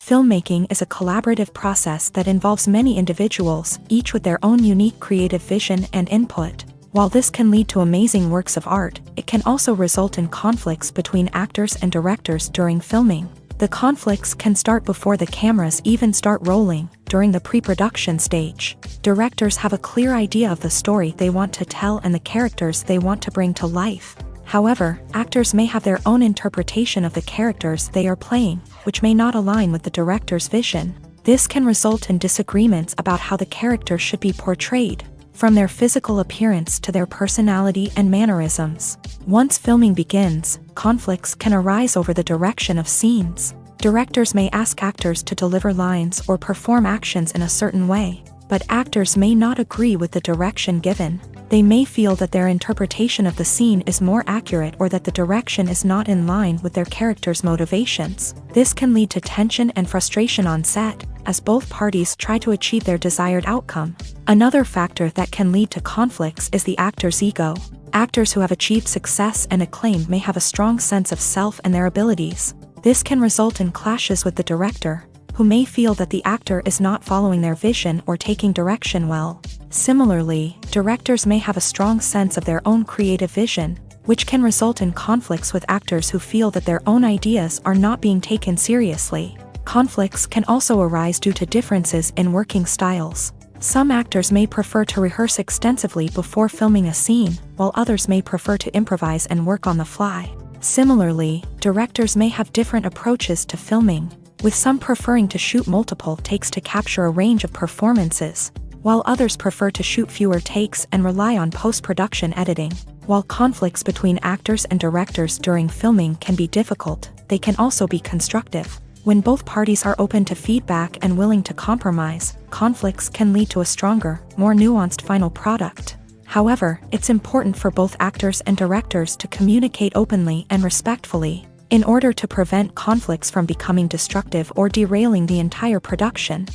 Filmmaking is a collaborative process that involves many individuals, each with their own unique creative vision and input. While this can lead to amazing works of art, it can also result in conflicts between actors and directors during filming. The conflicts can start before the cameras even start rolling, during the pre-production stage. Directors have a clear idea of the story they want to tell and the characters they want to bring to life. However, actors may have their own interpretation of the characters they are playing, which may not align with the director's vision. This can result in disagreements about how the character should be portrayed, from their physical appearance to their personality and mannerisms. Once filming begins, conflicts can arise over the direction of scenes. Directors may ask actors to deliver lines or perform actions in a certain way, but actors may not agree with the direction given. They may feel that their interpretation of the scene is more accurate or that the direction is not in line with their character's motivations. This can lead to tension and frustration on set, as both parties try to achieve their desired outcome. Another factor that can lead to conflicts is the actor's ego. Actors who have achieved success and acclaim may have a strong sense of self and their abilities. This can result in clashes with the director, who may feel that the actor is not following their vision or taking direction well. Similarly, directors may have a strong sense of their own creative vision, which can result in conflicts with actors who feel that their own ideas are not being taken seriously. Conflicts can also arise due to differences in working styles. Some actors may prefer to rehearse extensively before filming a scene, while others may prefer to improvise and work on the fly. Similarly, directors may have different approaches to filming, with some preferring to shoot multiple takes to capture a range of performances, while others prefer to shoot fewer takes and rely on post-production editing. While conflicts between actors and directors during filming can be difficult, they can also be constructive. When both parties are open to feedback and willing to compromise, conflicts can lead to a stronger, more nuanced final product. However, it's important for both actors and directors to communicate openly and respectfully, in order to prevent conflicts from becoming destructive or derailing the entire production.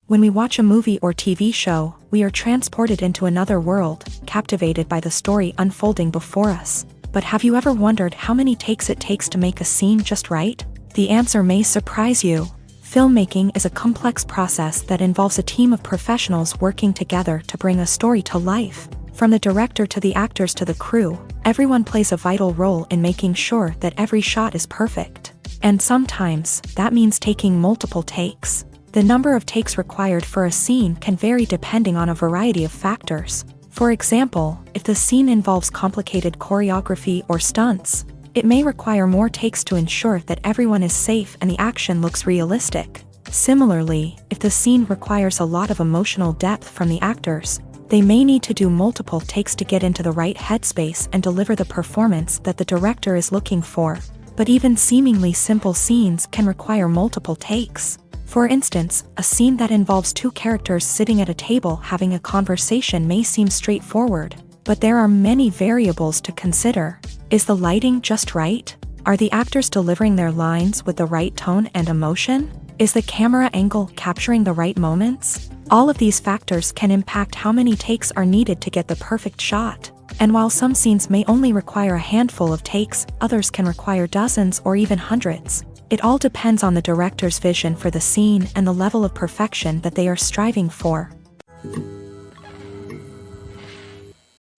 When we watch a movie or TV show, we are transported into another world, captivated by the story unfolding before us. But have you ever wondered how many takes it takes to make a scene just right? The answer may surprise you. Filmmaking is a complex process that involves a team of professionals working together to bring a story to life. From the director to the actors to the crew, everyone plays a vital role in making sure that every shot is perfect. And sometimes, that means taking multiple takes. The number of takes required for a scene can vary depending on a variety of factors. For example, if the scene involves complicated choreography or stunts, it may require more takes to ensure that everyone is safe and the action looks realistic. Similarly, if the scene requires a lot of emotional depth from the actors, they may need to do multiple takes to get into the right headspace and deliver the performance that the director is looking for. But even seemingly simple scenes can require multiple takes. For instance, a scene that involves two characters sitting at a table having a conversation may seem straightforward, but there are many variables to consider. Is the lighting just right? Are the actors delivering their lines with the right tone and emotion? Is the camera angle capturing the right moments? All of these factors can impact how many takes are needed to get the perfect shot. And while some scenes may only require a handful of takes, others can require dozens or even hundreds. It all depends on the director's vision for the scene and the level of perfection that they are striving for.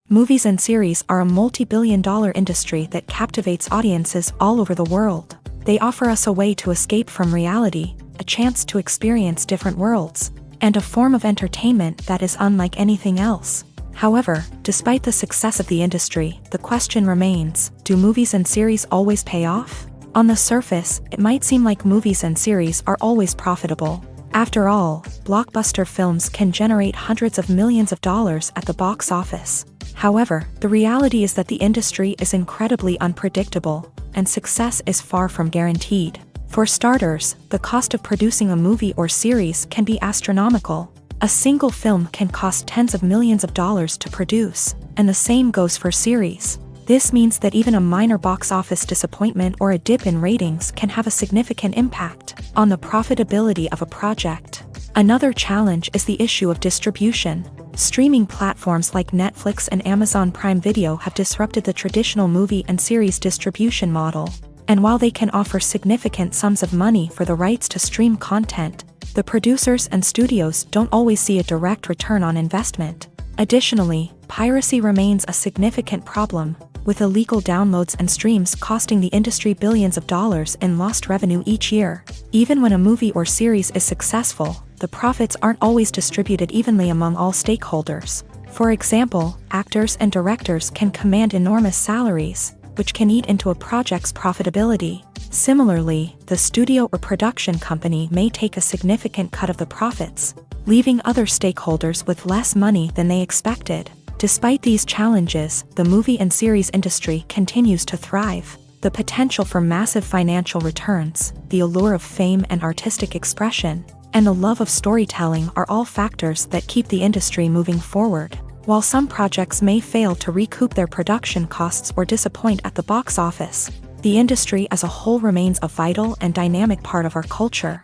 Movies and series are a multi-billion-dollar industry that captivates audiences all over the world. They offer us a way to escape from reality, a chance to experience different worlds, and a form of entertainment that is unlike anything else. However, despite the success of the industry, the question remains, do movies and series always pay off? On the surface, it might seem like movies and series are always profitable. After all, blockbuster films can generate hundreds of millions of dollars at the box office. However, the reality is that the industry is incredibly unpredictable, and success is far from guaranteed. For starters, the cost of producing a movie or series can be astronomical. A single film can cost tens of millions of dollars to produce, and the same goes for series. This means that even a minor box office disappointment or a dip in ratings can have a significant impact on the profitability of a project. Another challenge is the issue of distribution. Streaming platforms like Netflix and Amazon Prime Video have disrupted the traditional movie and series distribution model. And while they can offer significant sums of money for the rights to stream content, the producers and studios don't always see a direct return on investment. Additionally, piracy remains a significant problem, with illegal downloads and streams costing the industry billions of dollars in lost revenue each year. Even when a movie or series is successful, the profits aren't always distributed evenly among all stakeholders. For example, actors and directors can command enormous salaries, which can eat into a project's profitability. Similarly, the studio or production company may take a significant cut of the profits, leaving other stakeholders with less money than they expected. Despite these challenges, the movie and series industry continues to thrive. The potential for massive financial returns, the allure of fame and artistic expression, and the love of storytelling are all factors that keep the industry moving forward. While some projects may fail to recoup their production costs or disappoint at the box office, the industry as a whole remains a vital and dynamic part of our culture.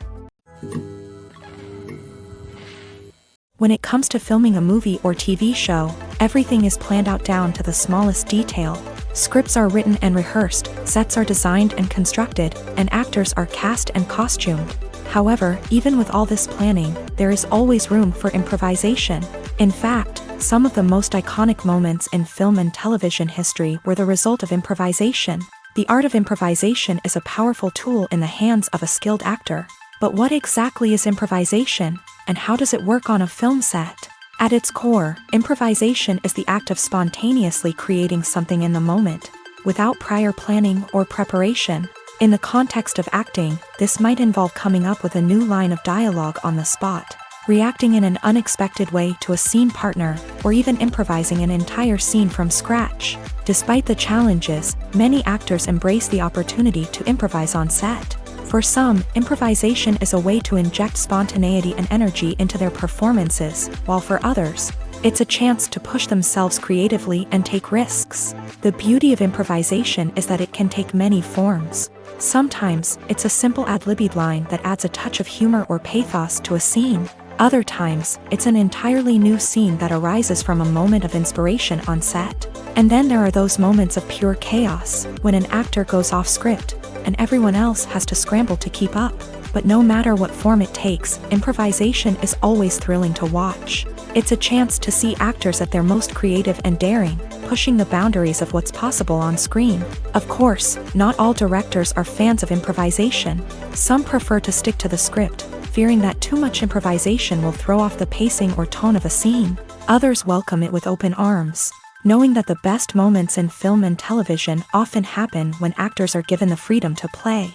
When it comes to filming a movie or TV show, everything is planned out down to the smallest detail. Scripts are written and rehearsed, sets are designed and constructed, and actors are cast and costumed. However, even with all this planning, there is always room for improvisation. In fact, some of the most iconic moments in film and television history were the result of improvisation. The art of improvisation is a powerful tool in the hands of a skilled actor. But what exactly is improvisation, and how does it work on a film set? At its core, improvisation is the act of spontaneously creating something in the moment, without prior planning or preparation. In the context of acting, this might involve coming up with a new line of dialogue on the spot, reacting in an unexpected way to a scene partner, or even improvising an entire scene from scratch. Despite the challenges, many actors embrace the opportunity to improvise on set. For some, improvisation is a way to inject spontaneity and energy into their performances, while for others, it's a chance to push themselves creatively and take risks. The beauty of improvisation is that it can take many forms. Sometimes, it's a simple ad-libbed line that adds a touch of humor or pathos to a scene. Other times, it's an entirely new scene that arises from a moment of inspiration on set. And then there are those moments of pure chaos, when an actor goes off script, and everyone else has to scramble to keep up. But no matter what form it takes, improvisation is always thrilling to watch. It's a chance to see actors at their most creative and daring, pushing the boundaries of what's possible on screen. Of course, not all directors are fans of improvisation. Some prefer to stick to the script, fearing that too much improvisation will throw off the pacing or tone of a scene. Others welcome it with open arms, knowing that the best moments in film and television often happen when actors are given the freedom to play.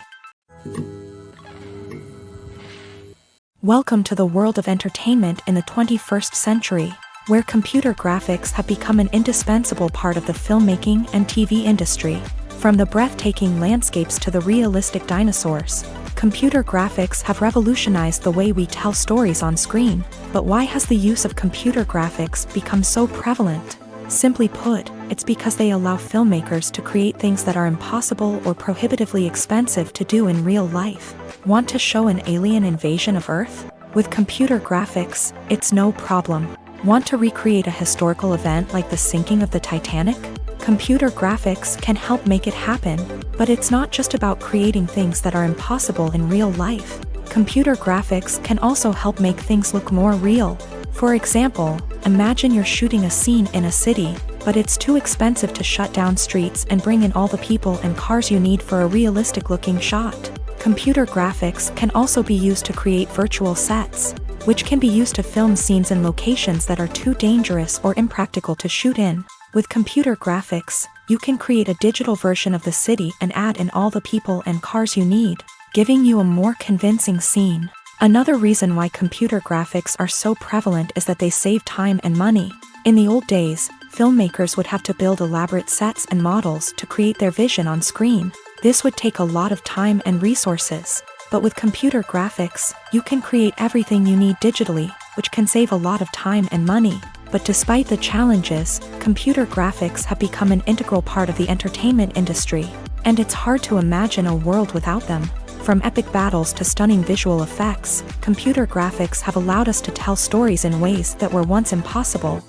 Welcome to the world of entertainment in the 21st century, where computer graphics have become an indispensable part of the filmmaking and TV industry. From the breathtaking landscapes to the realistic dinosaurs, computer graphics have revolutionized the way we tell stories on screen. But why has the use of computer graphics become so prevalent? Simply put, it's because they allow filmmakers to create things that are impossible or prohibitively expensive to do in real life. Want to show an alien invasion of Earth? With computer graphics, it's no problem. Want to recreate a historical event like the sinking of the Titanic? Computer graphics can help make it happen. But it's not just about creating things that are impossible in real life. Computer graphics can also help make things look more real. For example, imagine you're shooting a scene in a city, but it's too expensive to shut down streets and bring in all the people and cars you need for a realistic-looking shot. Computer graphics can also be used to create virtual sets, which can be used to film scenes in locations that are too dangerous or impractical to shoot in. With computer graphics, you can create a digital version of the city and add in all the people and cars you need, giving you a more convincing scene. Another reason why computer graphics are so prevalent is that they save time and money. In the old days, filmmakers would have to build elaborate sets and models to create their vision on screen. This would take a lot of time and resources. But with computer graphics, you can create everything you need digitally, which can save a lot of time and money. But despite the challenges, computer graphics have become an integral part of the entertainment industry, and it's hard to imagine a world without them. From epic battles to stunning visual effects, computer graphics have allowed us to tell stories in ways that were once impossible.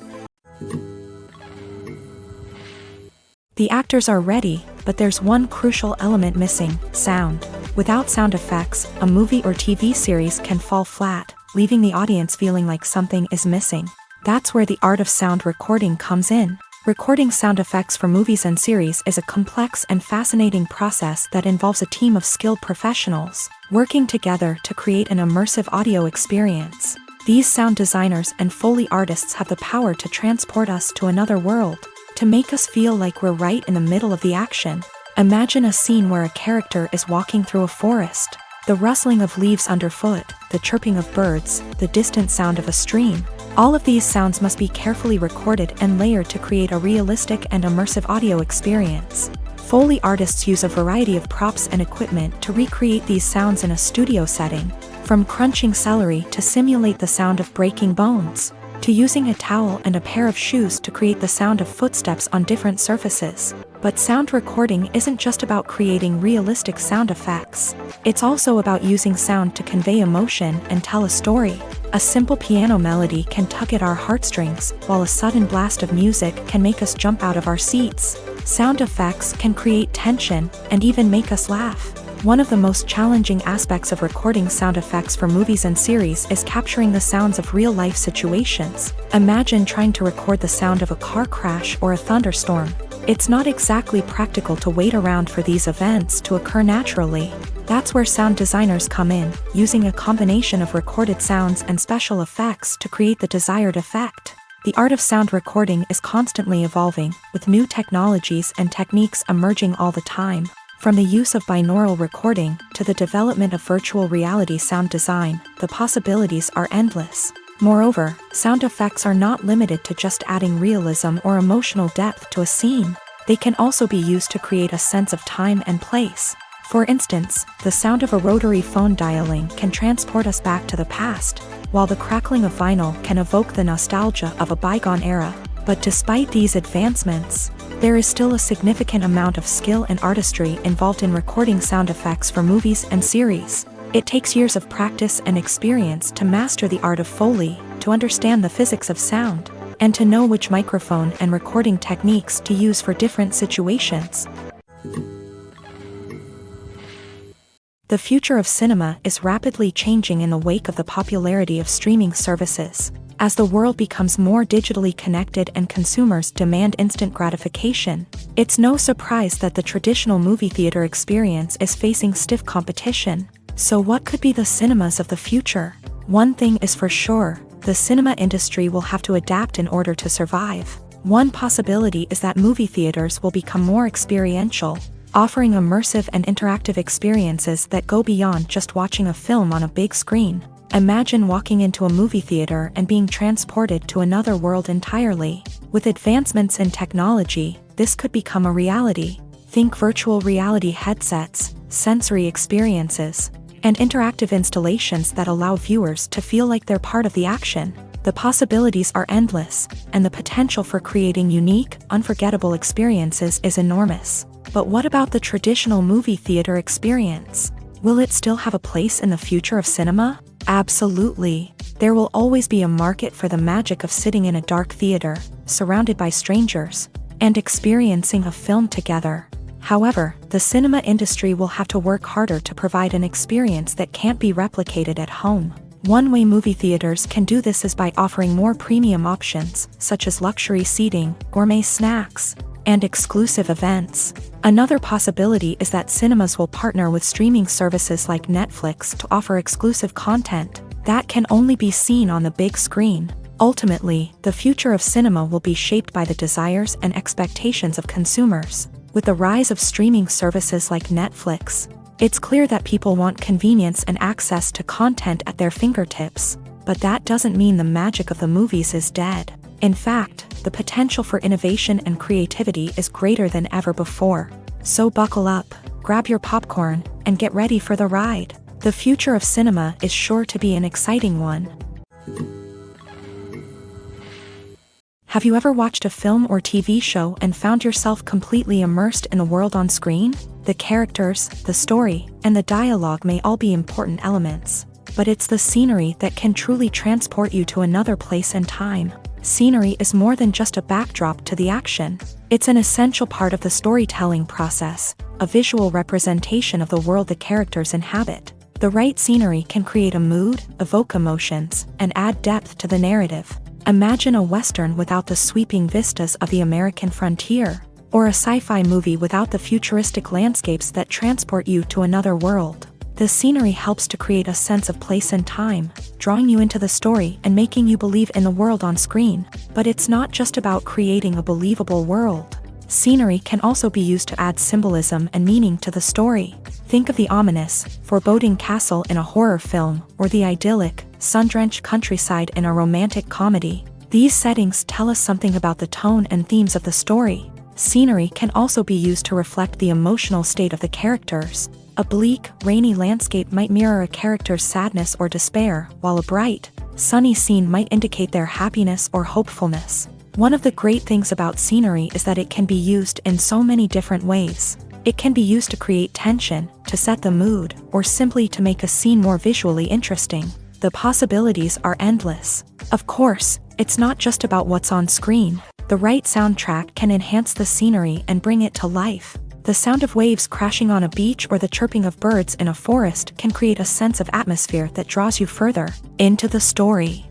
The actors are ready, but there's one crucial element missing: sound. Without sound effects, a movie or TV series can fall flat, leaving the audience feeling like something is missing. That's where the art of sound recording comes in. Recording sound effects for movies and series is a complex and fascinating process that involves a team of skilled professionals working together to create an immersive audio experience. These sound designers and Foley artists have the power to transport us to another world, to make us feel like we're right in the middle of the action. Imagine a scene where a character is walking through a forest. The rustling of leaves underfoot, the chirping of birds, the distant sound of a stream. All of these sounds must be carefully recorded and layered to create a realistic and immersive audio experience. Foley artists use a variety of props and equipment to recreate these sounds in a studio setting, from crunching celery to simulate the sound of breaking bones, to using a towel and a pair of shoes to create the sound of footsteps on different surfaces. But sound recording isn't just about creating realistic sound effects. It's also about using sound to convey emotion and tell a story. A simple piano melody can tug at our heartstrings, while a sudden blast of music can make us jump out of our seats. Sound effects can create tension and even make us laugh. One of the most challenging aspects of recording sound effects for movies and series is capturing the sounds of real-life situations. Imagine trying to record the sound of a car crash or a thunderstorm. It's not exactly practical to wait around for these events to occur naturally. That's where sound designers come in, using a combination of recorded sounds and special effects to create the desired effect. The art of sound recording is constantly evolving, with new technologies and techniques emerging all the time. From the use of binaural recording to the development of virtual reality sound design, the possibilities are endless. Moreover, sound effects are not limited to just adding realism or emotional depth to a scene. They can also be used to create a sense of time and place. For instance, the sound of a rotary phone dialing can transport us back to the past, while the crackling of vinyl can evoke the nostalgia of a bygone era. But despite these advancements, there is still a significant amount of skill and artistry involved in recording sound effects for movies and series. It takes years of practice and experience to master the art of Foley, to understand the physics of sound, and to know which microphone and recording techniques to use for different situations. The future of cinema is rapidly changing in the wake of the popularity of streaming services. As the world becomes more digitally connected and consumers demand instant gratification, it's no surprise that the traditional movie theater experience is facing stiff competition. So what could be the cinemas of the future? One thing is for sure, the cinema industry will have to adapt in order to survive. One possibility is that movie theaters will become more experiential, offering immersive and interactive experiences that go beyond just watching a film on a big screen. Imagine walking into a movie theater and being transported to another world entirely. With advancements in technology, this could become a reality. Think virtual reality headsets, sensory experiences, and interactive installations that allow viewers to feel like they're part of the action. The possibilities are endless, and the potential for creating unique, unforgettable experiences is enormous. But what about the traditional movie theater experience? Will it still have a place in the future of cinema? Absolutely. There will always be a market for the magic of sitting in a dark theater, surrounded by strangers, and experiencing a film together. However, the cinema industry will have to work harder to provide an experience that can't be replicated at home. One way movie theaters can do this is by offering more premium options, such as luxury seating, gourmet snacks, and exclusive events. Another possibility is that cinemas will partner with streaming services like Netflix to offer exclusive content that can only be seen on the big screen. Ultimately, the future of cinema will be shaped by the desires and expectations of consumers. With the rise of streaming services like Netflix, it's clear that people want convenience and access to content at their fingertips. But that doesn't mean the magic of the movies is dead. In fact, the potential for innovation and creativity is greater than ever before. So buckle up, grab your popcorn, and get ready for the ride. The future of cinema is sure to be an exciting one. Have you ever watched a film or TV show and found yourself completely immersed in the world on screen? The characters, the story, and the dialogue may all be important elements, but it's the scenery that can truly transport you to another place and time. Scenery is more than just a backdrop to the action. It's an essential part of the storytelling process, a visual representation of the world the characters inhabit. The right scenery can create a mood, evoke emotions, and add depth to the narrative. Imagine a Western without the sweeping vistas of the American frontier, or a sci-fi movie without the futuristic landscapes that transport you to another world. The scenery helps to create a sense of place and time, drawing you into the story and making you believe in the world on screen. But it's not just about creating a believable world. Scenery can also be used to add symbolism and meaning to the story. Think of the ominous, foreboding castle in a horror film, or the idyllic, sun-drenched countryside in a romantic comedy. These settings tell us something about the tone and themes of the story. Scenery can also be used to reflect the emotional state of the characters. A bleak, rainy landscape might mirror a character's sadness or despair, while a bright, sunny scene might indicate their happiness or hopefulness. One of the great things about scenery is that it can be used in so many different ways. It can be used to create tension, to set the mood, or simply to make a scene more visually interesting. The possibilities are endless. Of course, it's not just about what's on screen. The right soundtrack can enhance the scenery and bring it to life. The sound of waves crashing on a beach or the chirping of birds in a forest can create a sense of atmosphere that draws you further into the story.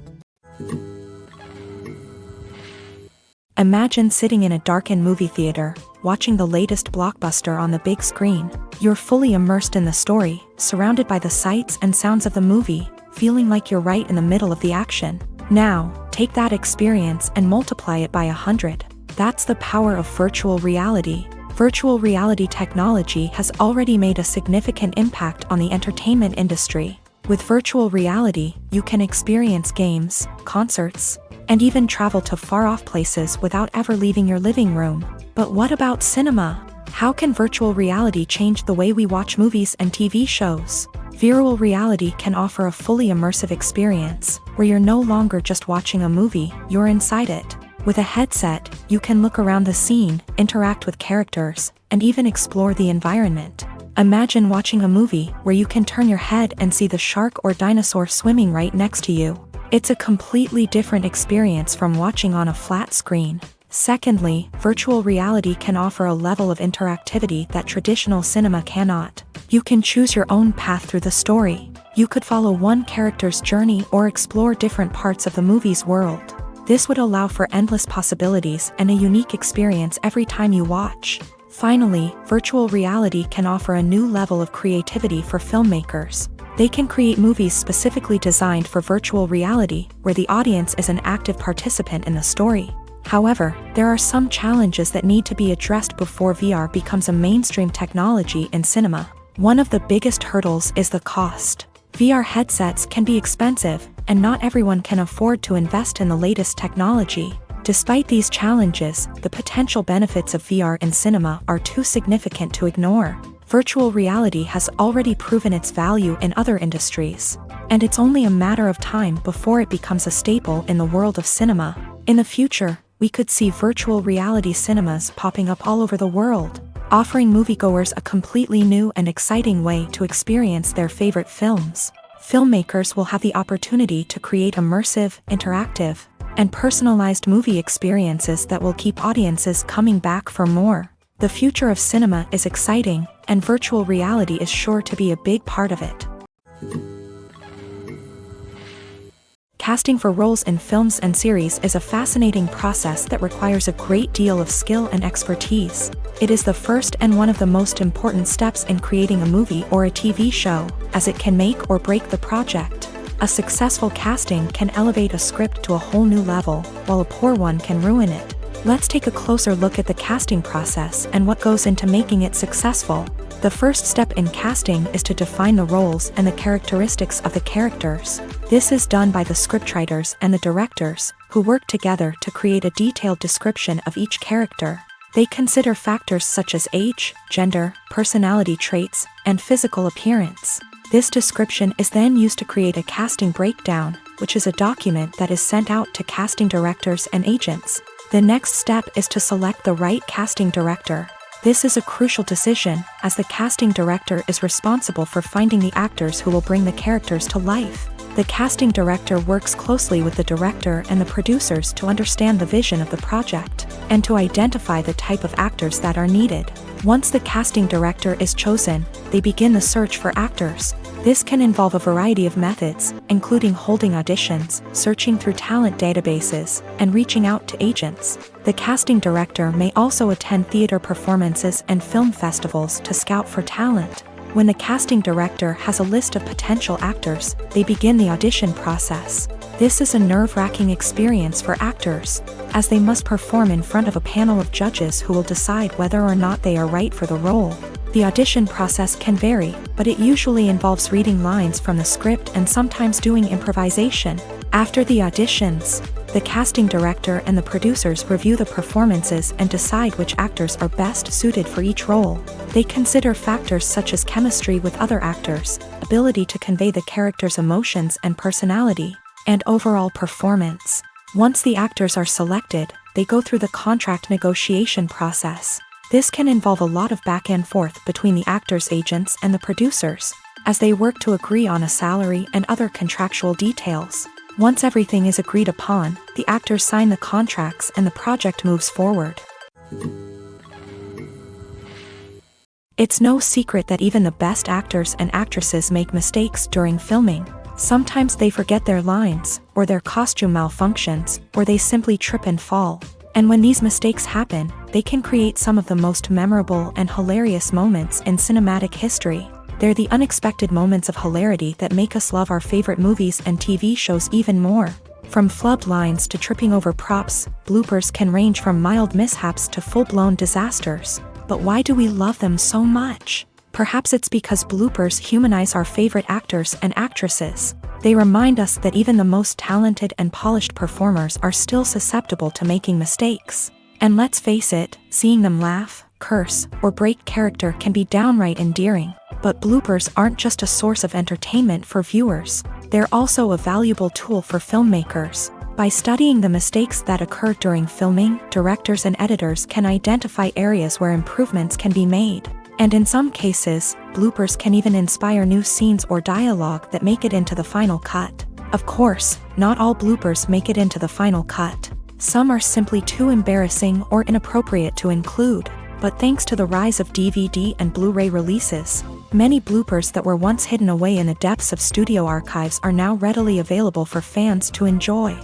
Imagine sitting in a darkened movie theater, watching the latest blockbuster on the big screen. You're fully immersed in the story, surrounded by the sights and sounds of the movie, feeling like you're right in the middle of the action. Now, take that experience and multiply it by 100. That's the power of virtual reality. Virtual reality technology has already made a significant impact on the entertainment industry. With virtual reality, you can experience games, concerts, and even travel to far-off places without ever leaving your living room. But what about cinema? How can virtual reality change the way we watch movies and TV shows? Virtual reality can offer a fully immersive experience, where you're no longer just watching a movie, you're inside it. With a headset, you can look around the scene, interact with characters, and even explore the environment. Imagine watching a movie where you can turn your head and see the shark or dinosaur swimming right next to you. It's a completely different experience from watching on a flat screen. Secondly, virtual reality can offer a level of interactivity that traditional cinema cannot. You can choose your own path through the story. You could follow one character's journey or explore different parts of the movie's world. This would allow for endless possibilities and a unique experience every time you watch. Finally, virtual reality can offer a new level of creativity for filmmakers. They can create movies specifically designed for virtual reality, where the audience is an active participant in the story. However, there are some challenges that need to be addressed before VR becomes a mainstream technology in cinema. One of the biggest hurdles is the cost. VR headsets can be expensive, and not everyone can afford to invest in the latest technology. Despite these challenges, the potential benefits of VR in cinema are too significant to ignore. Virtual reality has already proven its value in other industries, and it's only a matter of time before it becomes a staple in the world of cinema. In the future, we could see virtual reality cinemas popping up all over the world, offering moviegoers a completely new and exciting way to experience their favorite films. Filmmakers will have the opportunity to create immersive, interactive, and personalized movie experiences that will keep audiences coming back for more. The future of cinema is exciting, and virtual reality is sure to be a big part of it. Casting for roles in films and series is a fascinating process that requires a great deal of skill and expertise. It is the first and one of the most important steps in creating a movie or a TV show, as it can make or break the project. A successful casting can elevate a script to a whole new level, while a poor one can ruin it. Let's take a closer look at the casting process and what goes into making it successful. The first step in casting is to define the roles and the characteristics of the characters. This is done by the scriptwriters and the directors, who work together to create a detailed description of each character. They consider factors such as age, gender, personality traits, and physical appearance. This description is then used to create a casting breakdown, which is a document that is sent out to casting directors and agents. The next step is to select the right casting director. This is a crucial decision, as the casting director is responsible for finding the actors who will bring the characters to life. The casting director works closely with the director and the producers to understand the vision of the project, and to identify the type of actors that are needed. Once the casting director is chosen, they begin the search for actors. This can involve a variety of methods, including holding auditions, searching through talent databases, and reaching out to agents. The casting director may also attend theater performances and film festivals to scout for talent. When the casting director has a list of potential actors, they begin the audition process. This is a nerve-wracking experience for actors, as they must perform in front of a panel of judges who will decide whether or not they are right for the role. The audition process can vary, but it usually involves reading lines from the script and sometimes doing improvisation. After the auditions, the casting director and the producers review the performances and decide which actors are best suited for each role. They consider factors such as chemistry with other actors, ability to convey the character's emotions and personality, and overall performance. Once the actors are selected, they go through the contract negotiation process. This can involve a lot of back and forth between the actors' agents and the producers, as they work to agree on a salary and other contractual details. Once everything is agreed upon, the actors sign the contracts and the project moves forward. It's no secret that even the best actors and actresses make mistakes during filming. Sometimes they forget their lines, or their costume malfunctions, or they simply trip and fall. And when these mistakes happen, they can create some of the most memorable and hilarious moments in cinematic history. They're the unexpected moments of hilarity that make us love our favorite movies and TV shows even more. From flubbed lines to tripping over props, bloopers can range from mild mishaps to full-blown disasters. But why do we love them so much? Perhaps it's because bloopers humanize our favorite actors and actresses. They remind us that even the most talented and polished performers are still susceptible to making mistakes. And let's face it, seeing them laugh, curse, or break character can be downright endearing. But bloopers aren't just a source of entertainment for viewers. They're also a valuable tool for filmmakers. By studying the mistakes that occur during filming, directors and editors can identify areas where improvements can be made. And in some cases, bloopers can even inspire new scenes or dialogue that make it into the final cut. Of course, not all bloopers make it into the final cut. Some are simply too embarrassing or inappropriate to include. But thanks to the rise of DVD and Blu-ray releases, many bloopers that were once hidden away in the depths of studio archives are now readily available for fans to enjoy.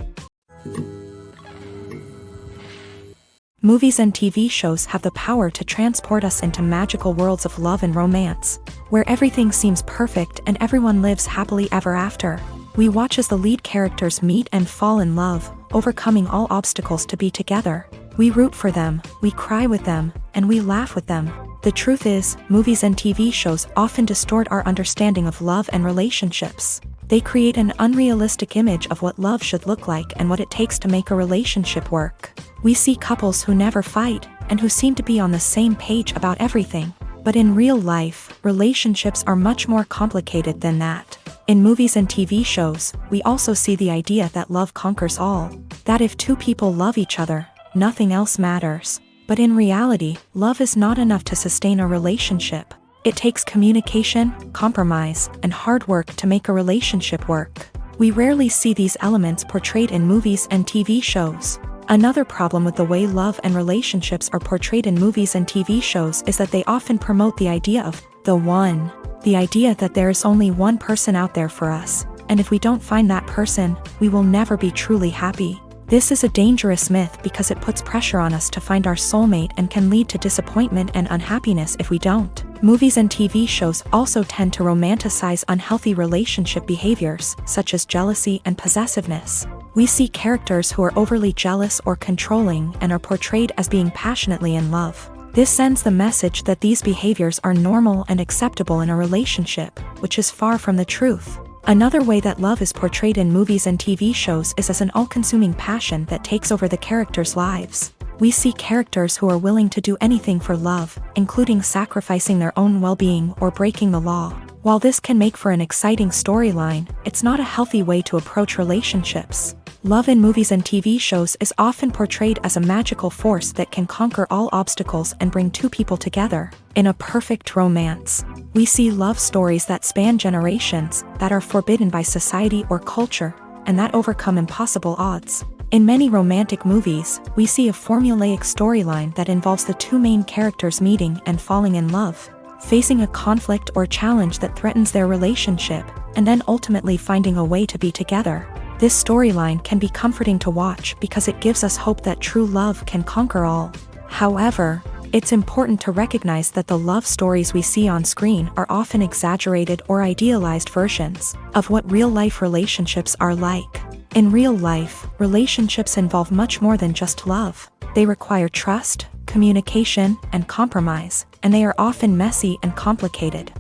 Movies and TV shows have the power to transport us into magical worlds of love and romance, where everything seems perfect and everyone lives happily ever after. We watch as the lead characters meet and fall in love, overcoming all obstacles to be together. We root for them, we cry with them, and we laugh with them. The truth is, movies and TV shows often distort our understanding of love and relationships. They create an unrealistic image of what love should look like and what it takes to make a relationship work. We see couples who never fight, and who seem to be on the same page about everything. But in real life, relationships are much more complicated than that. In movies and TV shows, we also see the idea that love conquers all. That if two people love each other, nothing else matters. But in reality, love is not enough to sustain a relationship. It takes communication, compromise, and hard work to make a relationship work. We rarely see these elements portrayed in movies and TV shows. Another problem with the way love and relationships are portrayed in movies and TV shows is that they often promote the idea of the one. The idea that there is only one person out there for us, and if we don't find that person, we will never be truly happy. This is a dangerous myth because it puts pressure on us to find our soulmate and can lead to disappointment and unhappiness if we don't. Movies and TV shows also tend to romanticize unhealthy relationship behaviors, such as jealousy and possessiveness. We see characters who are overly jealous or controlling and are portrayed as being passionately in love. This sends the message that these behaviors are normal and acceptable in a relationship, which is far from the truth. Another way that love is portrayed in movies and TV shows is as an all-consuming passion that takes over the characters' lives. We see characters who are willing to do anything for love, including sacrificing their own well-being or breaking the law. While this can make for an exciting storyline, it's not a healthy way to approach relationships. Love in movies and TV shows is often portrayed as a magical force that can conquer all obstacles and bring two people together. In a perfect romance, we see love stories that span generations, that are forbidden by society or culture, and that overcome impossible odds. In many romantic movies, we see a formulaic storyline that involves the two main characters meeting and falling in love, facing a conflict or challenge that threatens their relationship, and then ultimately finding a way to be together. This storyline can be comforting to watch because it gives us hope that true love can conquer all. However, it's important to recognize that the love stories we see on screen are often exaggerated or idealized versions of what real-life relationships are like. In real life, relationships involve much more than just love. They require trust, communication, and compromise, and they are often messy and complicated.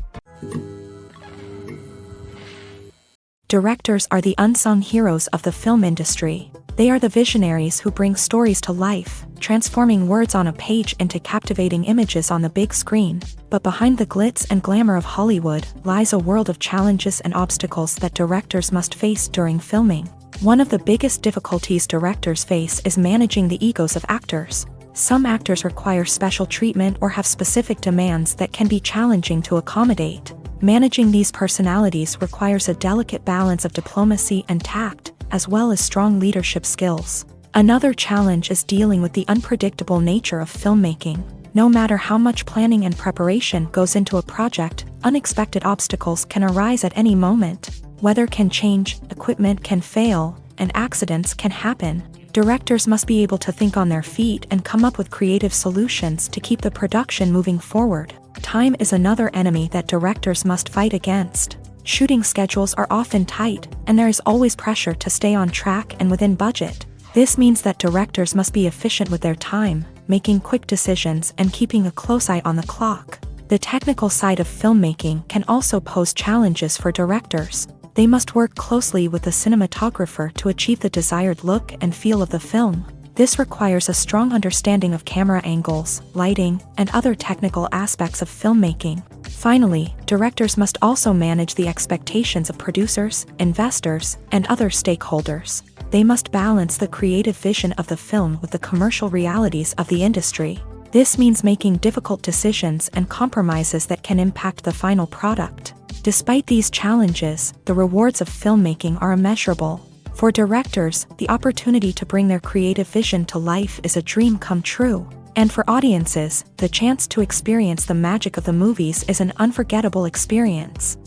Directors are the unsung heroes of the film industry. They are the visionaries who bring stories to life, transforming words on a page into captivating images on the big screen. But behind the glitz and glamour of Hollywood lies a world of challenges and obstacles that directors must face during filming. One of the biggest difficulties directors face is managing the egos of actors. Some actors require special treatment or have specific demands that can be challenging to accommodate. Managing these personalities requires a delicate balance of diplomacy and tact, as well as strong leadership skills. Another challenge is dealing with the unpredictable nature of filmmaking. No matter how much planning and preparation goes into a project, unexpected obstacles can arise at any moment. Weather can change, equipment can fail, and accidents can happen. Directors must be able to think on their feet and come up with creative solutions to keep the production moving forward. Time is another enemy that directors must fight against. Shooting schedules are often tight, and there is always pressure to stay on track and within budget. This means that directors must be efficient with their time, making quick decisions and keeping a close eye on the clock. The technical side of filmmaking can also pose challenges for directors. They must work closely with the cinematographer to achieve the desired look and feel of the film. This requires a strong understanding of camera angles, lighting, and other technical aspects of filmmaking. Finally, directors must also manage the expectations of producers, investors, and other stakeholders. They must balance the creative vision of the film with the commercial realities of the industry. This means making difficult decisions and compromises that can impact the final product. Despite these challenges, the rewards of filmmaking are immeasurable. For directors, the opportunity to bring their creative vision to life is a dream come true. And for audiences, the chance to experience the magic of the movies is an unforgettable experience.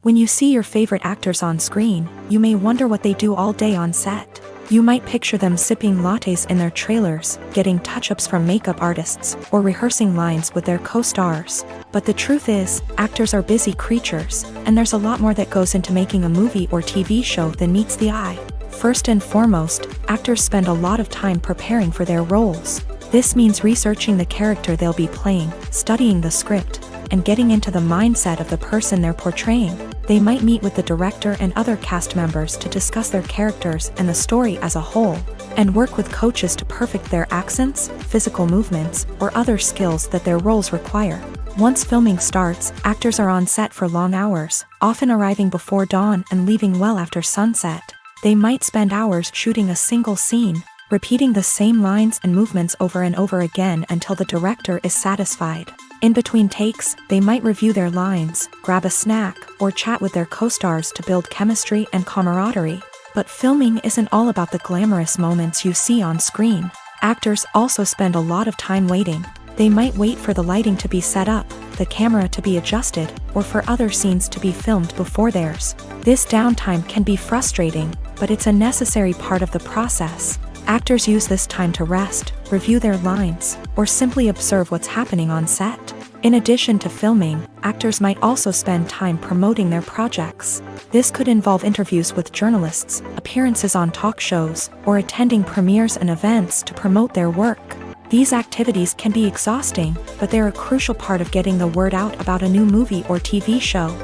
When you see your favorite actors on screen, you may wonder what they do all day on set. You might picture them sipping lattes in their trailers, getting touch-ups from makeup artists, or rehearsing lines with their co-stars. But the truth is, actors are busy creatures, and there's a lot more that goes into making a movie or TV show than meets the eye. First and foremost, actors spend a lot of time preparing for their roles. This means researching the character they'll be playing, studying the script, and getting into the mindset of the person they're portraying. They might meet with the director and other cast members to discuss their characters and the story as a whole, and work with coaches to perfect their accents, physical movements, or other skills that their roles require. Once filming starts, actors are on set for long hours, often arriving before dawn and leaving well after sunset. They might spend hours shooting a single scene, repeating the same lines and movements over and over again until the director is satisfied. In between takes, they might review their lines, grab a snack, or chat with their co-stars to build chemistry and camaraderie. But filming isn't all about the glamorous moments you see on screen. Actors also spend a lot of time waiting. They might wait for the lighting to be set up, the camera to be adjusted, or for other scenes to be filmed before theirs. This downtime can be frustrating, but it's a necessary part of the process. Actors use this time to rest, review their lines, or simply observe what's happening on set. In addition to filming, actors might also spend time promoting their projects. This could involve interviews with journalists, appearances on talk shows, or attending premieres and events to promote their work. These activities can be exhausting, but they're a crucial part of getting the word out about a new movie or TV show.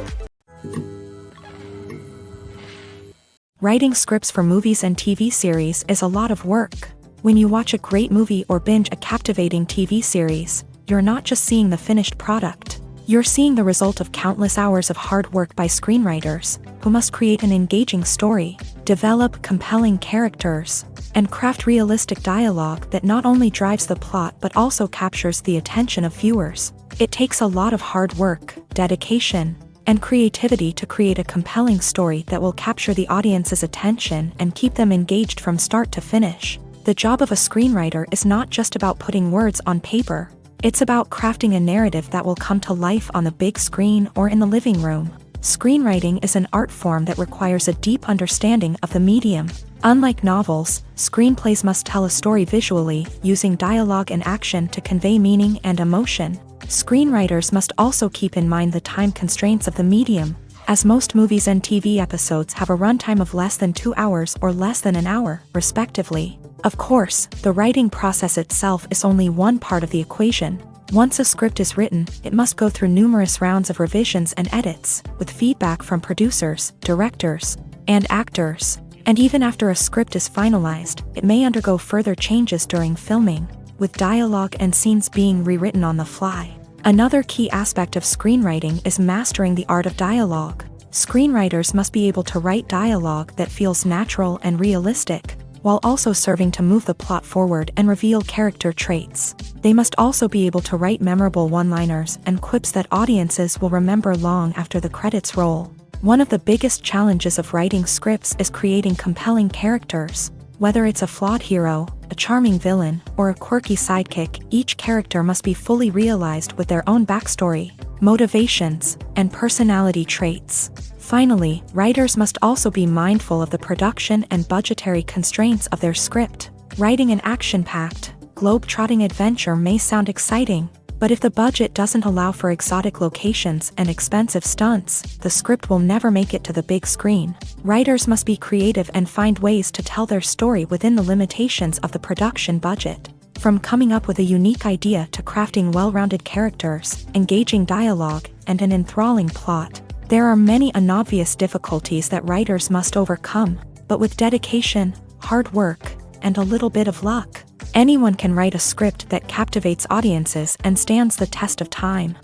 Writing scripts for movies and TV series is a lot of work. When you watch a great movie or binge a captivating TV series, you're not just seeing the finished product. You're seeing the result of countless hours of hard work by screenwriters, who must create an engaging story, develop compelling characters, and craft realistic dialogue that not only drives the plot but also captures the attention of viewers. It takes a lot of hard work, dedication, and creativity to create a compelling story that will capture the audience's attention and keep them engaged from start to finish. The job of a screenwriter is not just about putting words on paper. It's about crafting a narrative that will come to life on the big screen or in the living room. Screenwriting is an art form that requires a deep understanding of the medium. Unlike novels, screenplays must tell a story visually, using dialogue and action to convey meaning and emotion. Screenwriters must also keep in mind the time constraints of the medium, as most movies and TV episodes have a runtime of less than 2 hours or less than an hour, respectively. Of course, the writing process itself is only one part of the equation. Once a script is written, it must go through numerous rounds of revisions and edits, with feedback from producers, directors, and actors. And even after a script is finalized, it may undergo further changes during filming, with dialogue and scenes being rewritten on the fly. Another key aspect of screenwriting is mastering the art of dialogue. Screenwriters must be able to write dialogue that feels natural and realistic, while also serving to move the plot forward and reveal character traits. They must also be able to write memorable one-liners and quips that audiences will remember long after the credits roll. One of the biggest challenges of writing scripts is creating compelling characters. Whether it's a flawed hero, a charming villain, or a quirky sidekick, each character must be fully realized with their own backstory, motivations, and personality traits. Finally, writers must also be mindful of the production and budgetary constraints of their script. Writing an action-packed, globe-trotting adventure may sound exciting, but if the budget doesn't allow for exotic locations and expensive stunts, the script will never make it to the big screen. Writers must be creative and find ways to tell their story within the limitations of the production budget. From coming up with a unique idea to crafting well-rounded characters, engaging dialogue, and an enthralling plot, there are many unobvious difficulties that writers must overcome, but with dedication, hard work, and a little bit of luck, anyone can write a script that captivates audiences and stands the test of time.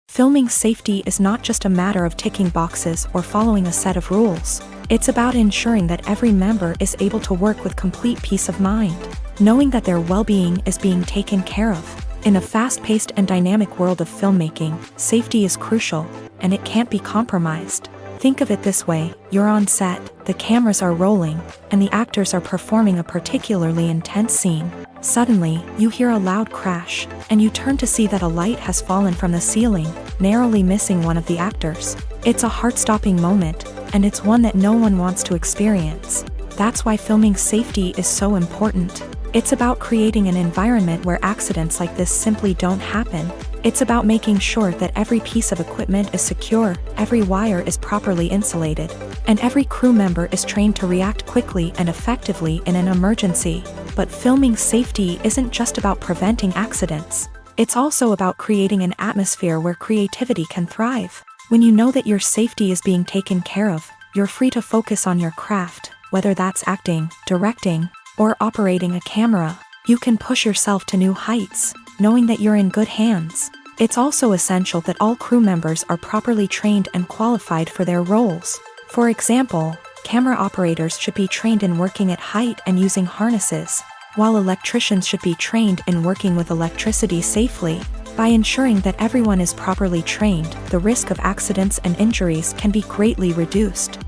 Filming safety is not just a matter of ticking boxes or following a set of rules. It's about ensuring that every member is able to work with complete peace of mind, knowing that their well-being is being taken care of. In a fast-paced and dynamic world of filmmaking, safety is crucial, and it can't be compromised. Think of it this way: you're on set, the cameras are rolling, and the actors are performing a particularly intense scene. Suddenly, you hear a loud crash, and you turn to see that a light has fallen from the ceiling, narrowly missing one of the actors. It's a heart-stopping moment, and it's one that no one wants to experience. That's why filming safety is so important. It's about creating an environment where accidents like this simply don't happen. It's about making sure that every piece of equipment is secure, every wire is properly insulated, and every crew member is trained to react quickly and effectively in an emergency. But filming safety isn't just about preventing accidents. It's also about creating an atmosphere where creativity can thrive. When you know that your safety is being taken care of, you're free to focus on your craft, whether that's acting, directing, or operating a camera. You can push yourself to new heights, knowing that you're in good hands. It's also essential that all crew members are properly trained and qualified for their roles. For example, camera operators should be trained in working at height and using harnesses, while electricians should be trained in working with electricity safely. By ensuring that everyone is properly trained, the risk of accidents and injuries can be greatly reduced.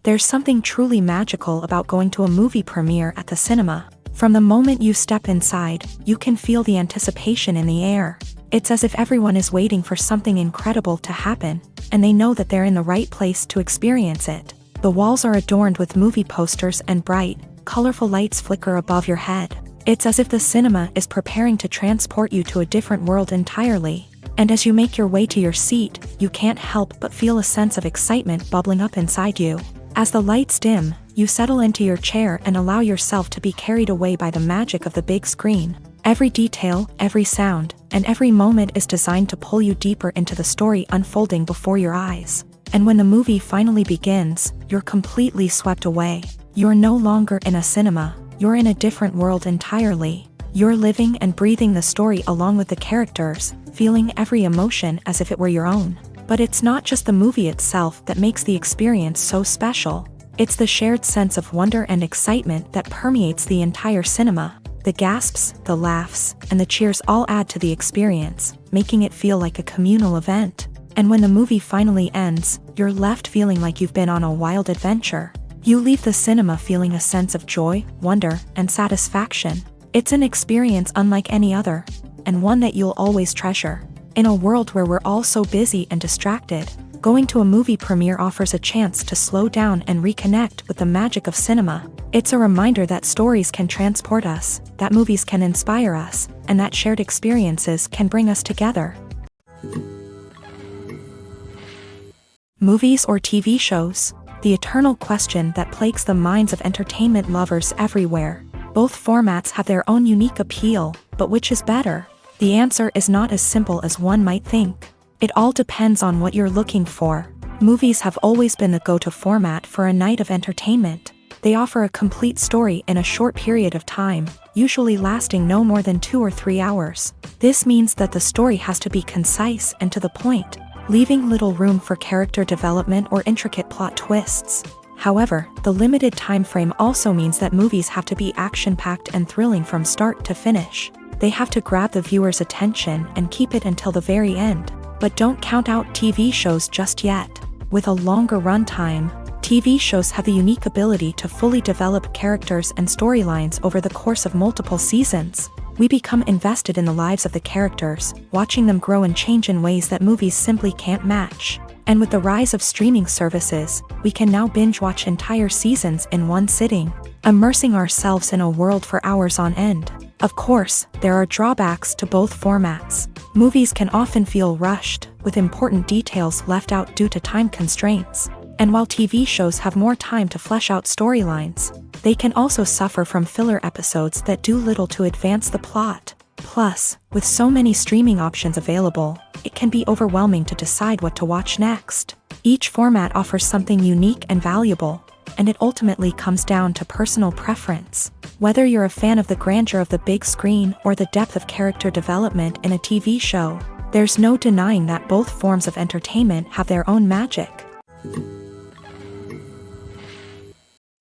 There's something truly magical about going to a movie premiere at the cinema. From the moment you step inside, you can feel the anticipation in the air. It's as if everyone is waiting for something incredible to happen, and they know that they're in the right place to experience it. The walls are adorned with movie posters and bright, colorful lights flicker above your head. It's as if the cinema is preparing to transport you to a different world entirely. And as you make your way to your seat, you can't help but feel a sense of excitement bubbling up inside you. As the lights dim, you settle into your chair and allow yourself to be carried away by the magic of the big screen. Every detail, every sound, and every moment is designed to pull you deeper into the story unfolding before your eyes. And when the movie finally begins, you're completely swept away. You're no longer in a cinema. you're in a different world entirely. You're living and breathing the story along with the characters, feeling every emotion as if it were your own. But it's not just the movie itself that makes the experience so special. It's the shared sense of wonder and excitement that permeates the entire cinema. The gasps, the laughs, and the cheers all add to the experience, making it feel like a communal event. And when the movie finally ends, you're left feeling like you've been on a wild adventure. You leave the cinema feeling a sense of joy, wonder, and satisfaction. It's an experience unlike any other, and one that you'll always treasure. In a world where we're all so busy and distracted, going to a movie premiere offers a chance to slow down and reconnect with the magic of cinema. It's a reminder that stories can transport us, that movies can inspire us, and that shared experiences can bring us together. Movies or TV shows? The eternal question that plagues the minds of entertainment lovers everywhere. Both formats have their own unique appeal, but which is better? The answer is not as simple as one might think. It all depends on what you're looking for. Movies have always been the go-to format for a night of entertainment. They offer a complete story in a short period of time, usually lasting no more than 2 or 3 hours. This means that the story has to be concise and to the point, leaving little room for character development or intricate plot twists. However, the limited time frame also means that movies have to be action-packed and thrilling from start to finish. They have to grab the viewer's attention and keep it until the very end. But don't count out TV shows just yet. With a longer runtime, TV shows have the unique ability to fully develop characters and storylines over the course of multiple seasons. We become invested in the lives of the characters, watching them grow and change in ways that movies simply can't match. And with the rise of streaming services, we can now binge-watch entire seasons in one sitting, immersing ourselves in a world for hours on end. Of course, there are drawbacks to both formats. Movies can often feel rushed, with important details left out due to time constraints. And while TV shows have more time to flesh out storylines, they can also suffer from filler episodes that do little to advance the plot. Plus, with so many streaming options available, it can be overwhelming to decide what to watch next. Each format offers something unique and valuable, and it ultimately comes down to personal preference. Whether you're a fan of the grandeur of the big screen or the depth of character development in a TV show, there's no denying that both forms of entertainment have their own magic.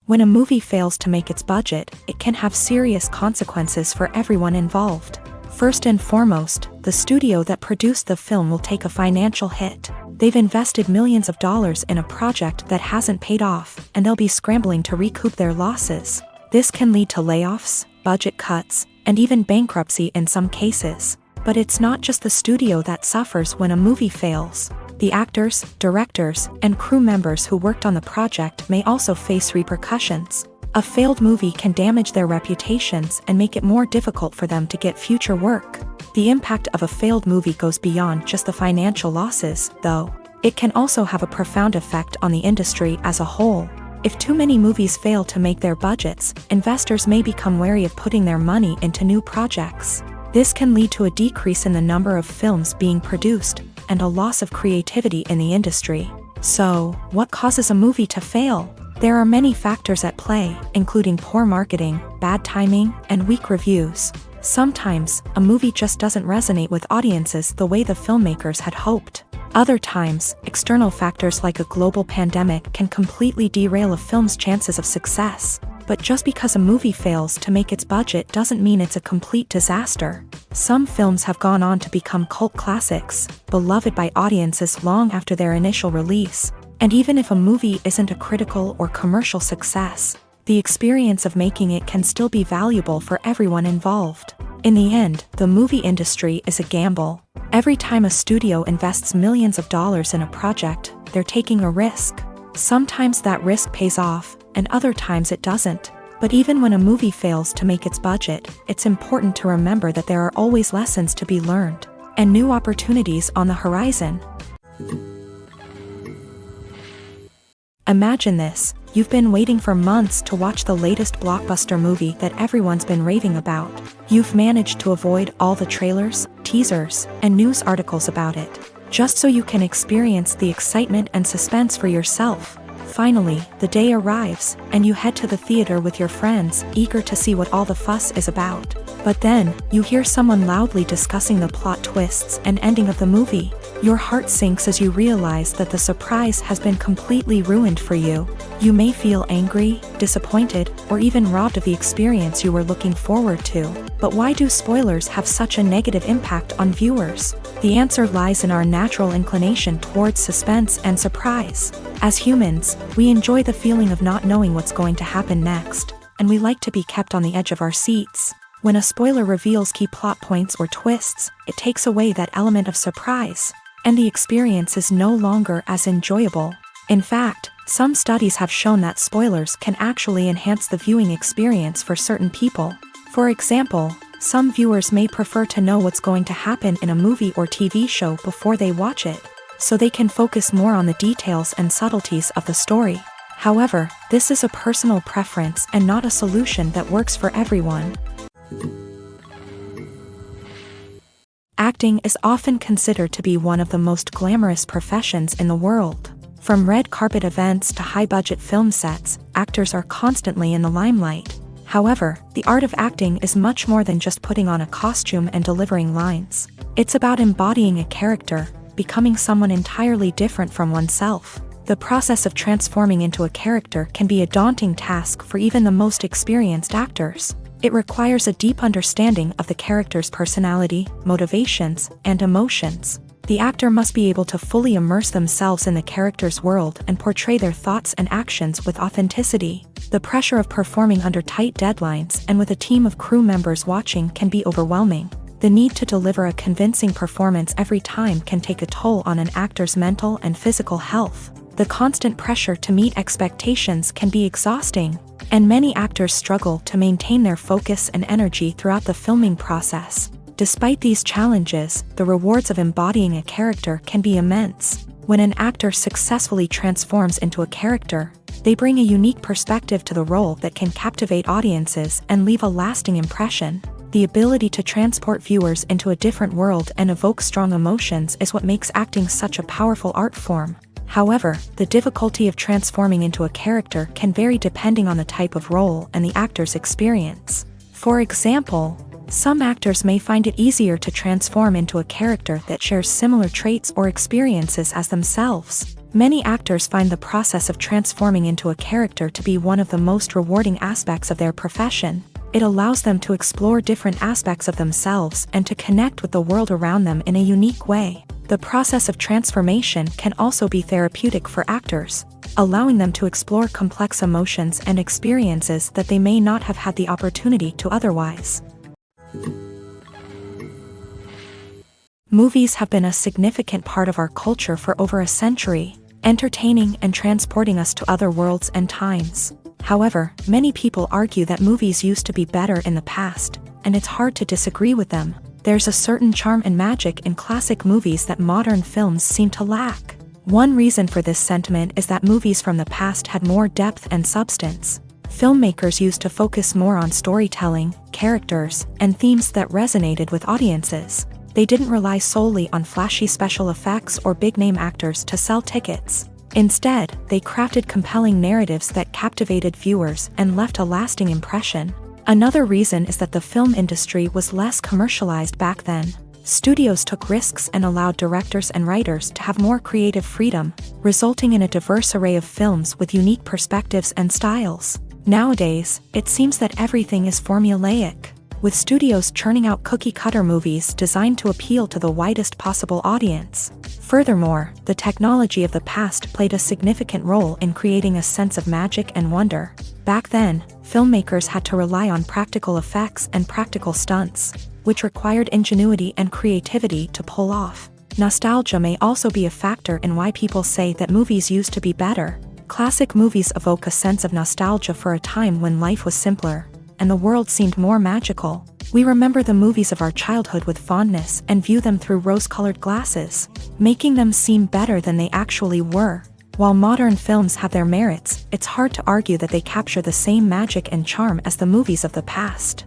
When a movie fails to make its budget, it can have serious consequences for everyone involved. First and foremost, the studio that produced the film will take a financial hit. They've invested millions of dollars in a project that hasn't paid off, and they'll be scrambling to recoup their losses. This can lead to layoffs, budget cuts, and even bankruptcy in some cases. But it's not just the studio that suffers when a movie fails. The actors, directors, and crew members who worked on the project may also face repercussions. A failed movie can damage their reputations and make it more difficult for them to get future work. The impact of a failed movie goes beyond just the financial losses, though. It can also have a profound effect on the industry as a whole. If too many movies fail to make their budgets, investors may become wary of putting their money into new projects. This can lead to a decrease in the number of films being produced, and a loss of creativity in the industry. So, what causes a movie to fail? There are many factors at play, including poor marketing, bad timing, and weak reviews. Sometimes, a movie just doesn't resonate with audiences the way the filmmakers had hoped. Other times, external factors like a global pandemic can completely derail a film's chances of success. But just because a movie fails to make its budget doesn't mean it's a complete disaster. Some films have gone on to become cult classics, beloved by audiences long after their initial release. And even if a movie isn't a critical or commercial success, the experience of making it can still be valuable for everyone involved. In the end, the movie industry is a gamble. Every time a studio invests millions of dollars in a project, they're taking a risk. Sometimes that risk pays off, and other times it doesn't. But even when a movie fails to make its budget, it's important to remember that there are always lessons to be learned, and new opportunities on the horizon. Imagine this: you've been waiting for months to watch the latest blockbuster movie that everyone's been raving about. You've managed to avoid all the trailers, teasers, and news articles about it, just so you can experience the excitement and suspense for yourself. Finally, the day arrives, and you head to the theater with your friends, eager to see what all the fuss is about. But then, you hear someone loudly discussing the plot twists and ending of the movie. Your heart sinks as you realize that the surprise has been completely ruined for you. You may feel angry, disappointed, or even robbed of the experience you were looking forward to. But why do spoilers have such a negative impact on viewers? The answer lies in our natural inclination towards suspense and surprise. As humans, we enjoy the feeling of not knowing what's going to happen next, and we like to be kept on the edge of our seats. When a spoiler reveals key plot points or twists, it takes away that element of surprise, and the experience is no longer as enjoyable. In fact, some studies have shown that spoilers can actually enhance the viewing experience for certain people. For example, some viewers may prefer to know what's going to happen in a movie or TV show before they watch it, so they can focus more on the details and subtleties of the story. However, this is a personal preference and not a solution that works for everyone. Acting is often considered to be one of the most glamorous professions in the world. From red carpet events to high-budget film sets, actors are constantly in the limelight. However, the art of acting is much more than just putting on a costume and delivering lines. It's about embodying a character, becoming someone entirely different from oneself. The process of transforming into a character can be a daunting task for even the most experienced actors. It requires a deep understanding of the character's personality, motivations, and emotions. The actor must be able to fully immerse themselves in the character's world and portray their thoughts and actions with authenticity. The pressure of performing under tight deadlines and with a team of crew members watching can be overwhelming. The need to deliver a convincing performance every time can take a toll on an actor's mental and physical health. The constant pressure to meet expectations can be exhausting, and many actors struggle to maintain their focus and energy throughout the filming process. Despite these challenges, the rewards of embodying a character can be immense. When an actor successfully transforms into a character, they bring a unique perspective to the role that can captivate audiences and leave a lasting impression. The ability to transport viewers into a different world and evoke strong emotions is what makes acting such a powerful art form. However, the difficulty of transforming into a character can vary depending on the type of role and the actor's experience. For example, some actors may find it easier to transform into a character that shares similar traits or experiences as themselves. Many actors find the process of transforming into a character to be one of the most rewarding aspects of their profession. It allows them to explore different aspects of themselves and to connect with the world around them in a unique way. The process of transformation can also be therapeutic for actors, allowing them to explore complex emotions and experiences that they may not have had the opportunity to otherwise. Movies have been a significant part of our culture for over a century, entertaining and transporting us to other worlds and times. However, many people argue that movies used to be better in the past, and it's hard to disagree with them. There's a certain charm and magic in classic movies that modern films seem to lack. One reason for this sentiment is that movies from the past had more depth and substance. Filmmakers used to focus more on storytelling, characters, and themes that resonated with audiences. They didn't rely solely on flashy special effects or big-name actors to sell tickets. Instead, they crafted compelling narratives that captivated viewers and left a lasting impression. Another reason is that the film industry was less commercialized back then. Studios took risks and allowed directors and writers to have more creative freedom, resulting in a diverse array of films with unique perspectives and styles. Nowadays, it seems that everything is formulaic, with studios churning out cookie-cutter movies designed to appeal to the widest possible audience. Furthermore, the technology of the past played a significant role in creating a sense of magic and wonder. Back then, filmmakers had to rely on practical effects and practical stunts, which required ingenuity and creativity to pull off. Nostalgia may also be a factor in why people say that movies used to be better. Classic movies evoke a sense of nostalgia for a time when life was simpler, and the world seemed more magical. We remember the movies of our childhood with fondness and view them through rose-colored glasses, making them seem better than they actually were. While modern films have their merits, it's hard to argue that they capture the same magic and charm as the movies of the past.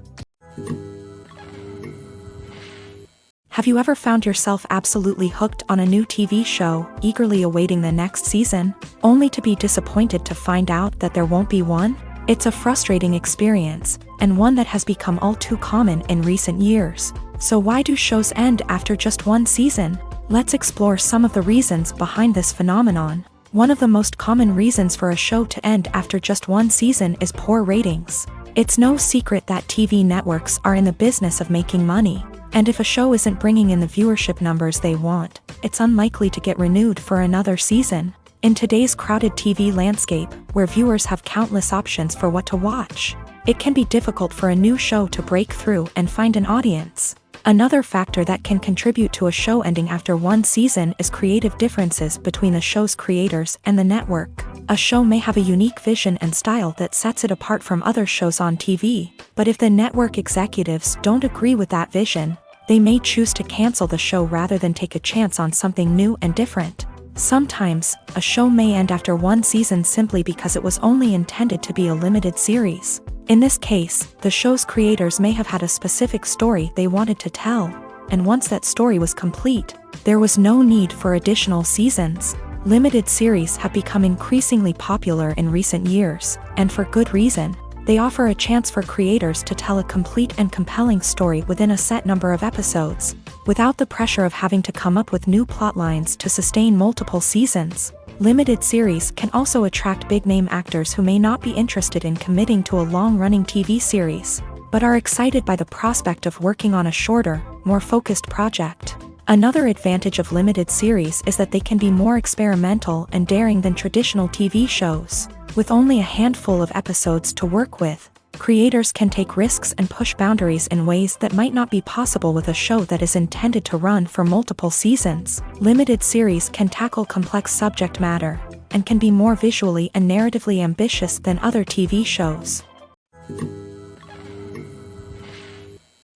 Have you ever found yourself absolutely hooked on a new TV show, eagerly awaiting the next season, only to be disappointed to find out that there won't be one? It's a frustrating experience, and one that has become all too common in recent years. So why do shows end after just one season? Let's explore some of the reasons behind this phenomenon. One of the most common reasons for a show to end after just one season is poor ratings. It's no secret that TV networks are in the business of making money, and if a show isn't bringing in the viewership numbers they want, it's unlikely to get renewed for another season. In today's crowded TV landscape, where viewers have countless options for what to watch, it can be difficult for a new show to break through and find an audience. Another factor that can contribute to a show ending after one season is creative differences between the show's creators and the network. A show may have a unique vision and style that sets it apart from other shows on TV, but if the network executives don't agree with that vision, they may choose to cancel the show rather than take a chance on something new and different. Sometimes, a show may end after one season simply because it was only intended to be a limited series. In this case, the show's creators may have had a specific story they wanted to tell, and once that story was complete, there was no need for additional seasons. Limited series have become increasingly popular in recent years, and for good reason. They offer a chance for creators to tell a complete and compelling story within a set number of episodes, without the pressure of having to come up with new plotlines to sustain multiple seasons. Limited series can also attract big-name actors who may not be interested in committing to a long-running TV series, but are excited by the prospect of working on a shorter, more focused project. Another advantage of limited series is that they can be more experimental and daring than traditional TV shows. With only a handful of episodes to work with, creators can take risks and push boundaries in ways that might not be possible with a show that is intended to run for multiple seasons. Limited series can tackle complex subject matter, and can be more visually and narratively ambitious than other TV shows.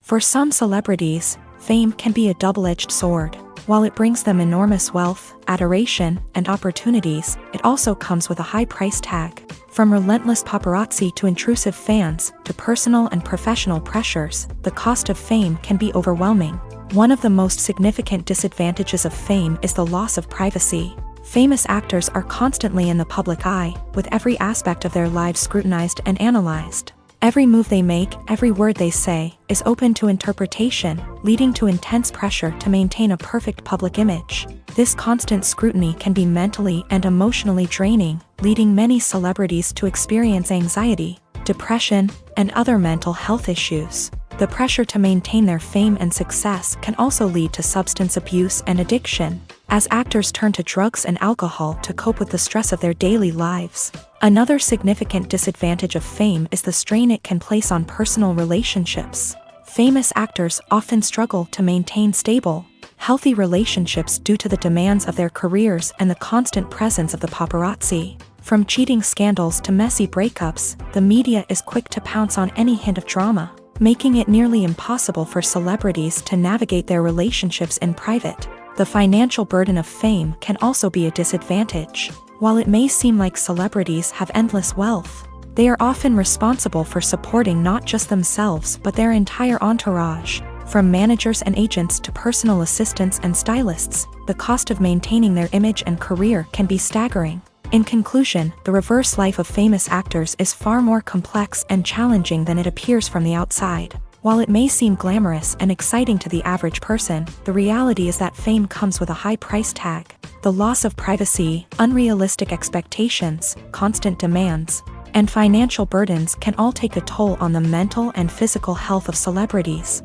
For some celebrities, fame can be a double-edged sword. While it brings them enormous wealth, adoration, and opportunities, it also comes with a high price tag. From relentless paparazzi to intrusive fans, to personal and professional pressures, the cost of fame can be overwhelming. One of the most significant disadvantages of fame is the loss of privacy. Famous actors are constantly in the public eye, with every aspect of their lives scrutinized and analyzed. Every move they make, every word they say, is open to interpretation, leading to intense pressure to maintain a perfect public image. This constant scrutiny can be mentally and emotionally draining, leading many celebrities to experience anxiety, depression, and other mental health issues. The pressure to maintain their fame and success can also lead to substance abuse and addiction, as actors turn to drugs and alcohol to cope with the stress of their daily lives. Another significant disadvantage of fame is the strain it can place on personal relationships. Famous actors often struggle to maintain stable, healthy relationships due to the demands of their careers and the constant presence of the paparazzi. From cheating scandals to messy breakups, the media is quick to pounce on any hint of drama, making it nearly impossible for celebrities to navigate their relationships in private. The financial burden of fame can also be a disadvantage. While it may seem like celebrities have endless wealth, they are often responsible for supporting not just themselves but their entire entourage. From managers and agents to personal assistants and stylists, the cost of maintaining their image and career can be staggering. In conclusion, the reverse life of famous actors is far more complex and challenging than it appears from the outside. While it may seem glamorous and exciting to the average person, the reality is that fame comes with a high price tag. The loss of privacy, unrealistic expectations, constant demands, and financial burdens can all take a toll on the mental and physical health of celebrities.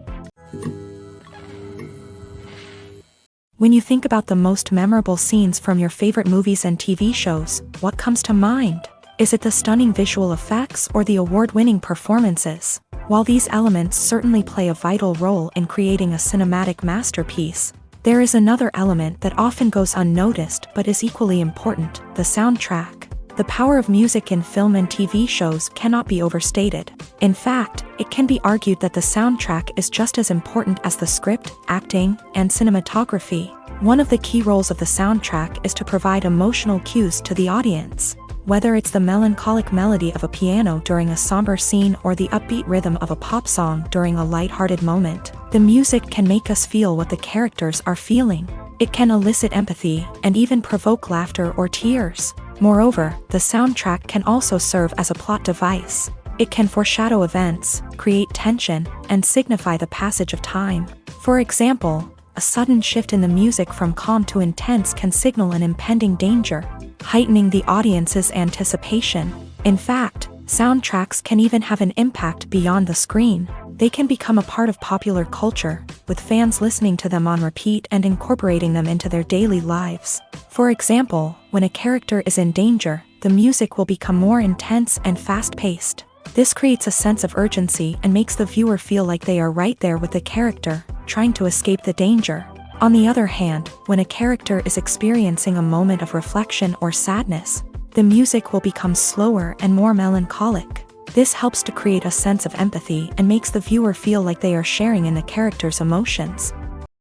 When you think about the most memorable scenes from your favorite movies and TV shows, what comes to mind? Is it the stunning visual effects or the award-winning performances? While these elements certainly play a vital role in creating a cinematic masterpiece, there is another element that often goes unnoticed but is equally important: the soundtrack. The power of music in film and TV shows cannot be overstated. In fact, it can be argued that the soundtrack is just as important as the script, acting, and cinematography. One of the key roles of the soundtrack is to provide emotional cues to the audience. Whether it's the melancholic melody of a piano during a somber scene or the upbeat rhythm of a pop song during a light-hearted moment, the music can make us feel what the characters are feeling. It can elicit empathy and even provoke laughter or tears. Moreover, the soundtrack can also serve as a plot device. It can foreshadow events, create tension, and signify the passage of time. For example, a sudden shift in the music from calm to intense can signal an impending danger, heightening the audience's anticipation. In fact, soundtracks can even have an impact beyond the screen. They can become a part of popular culture, with fans listening to them on repeat and incorporating them into their daily lives. For example, when a character is in danger, the music will become more intense and fast-paced. This creates a sense of urgency and makes the viewer feel like they are right there with the character, trying to escape the danger. On the other hand, when a character is experiencing a moment of reflection or sadness, the music will become slower and more melancholic. This helps to create a sense of empathy and makes the viewer feel like they are sharing in the character's emotions.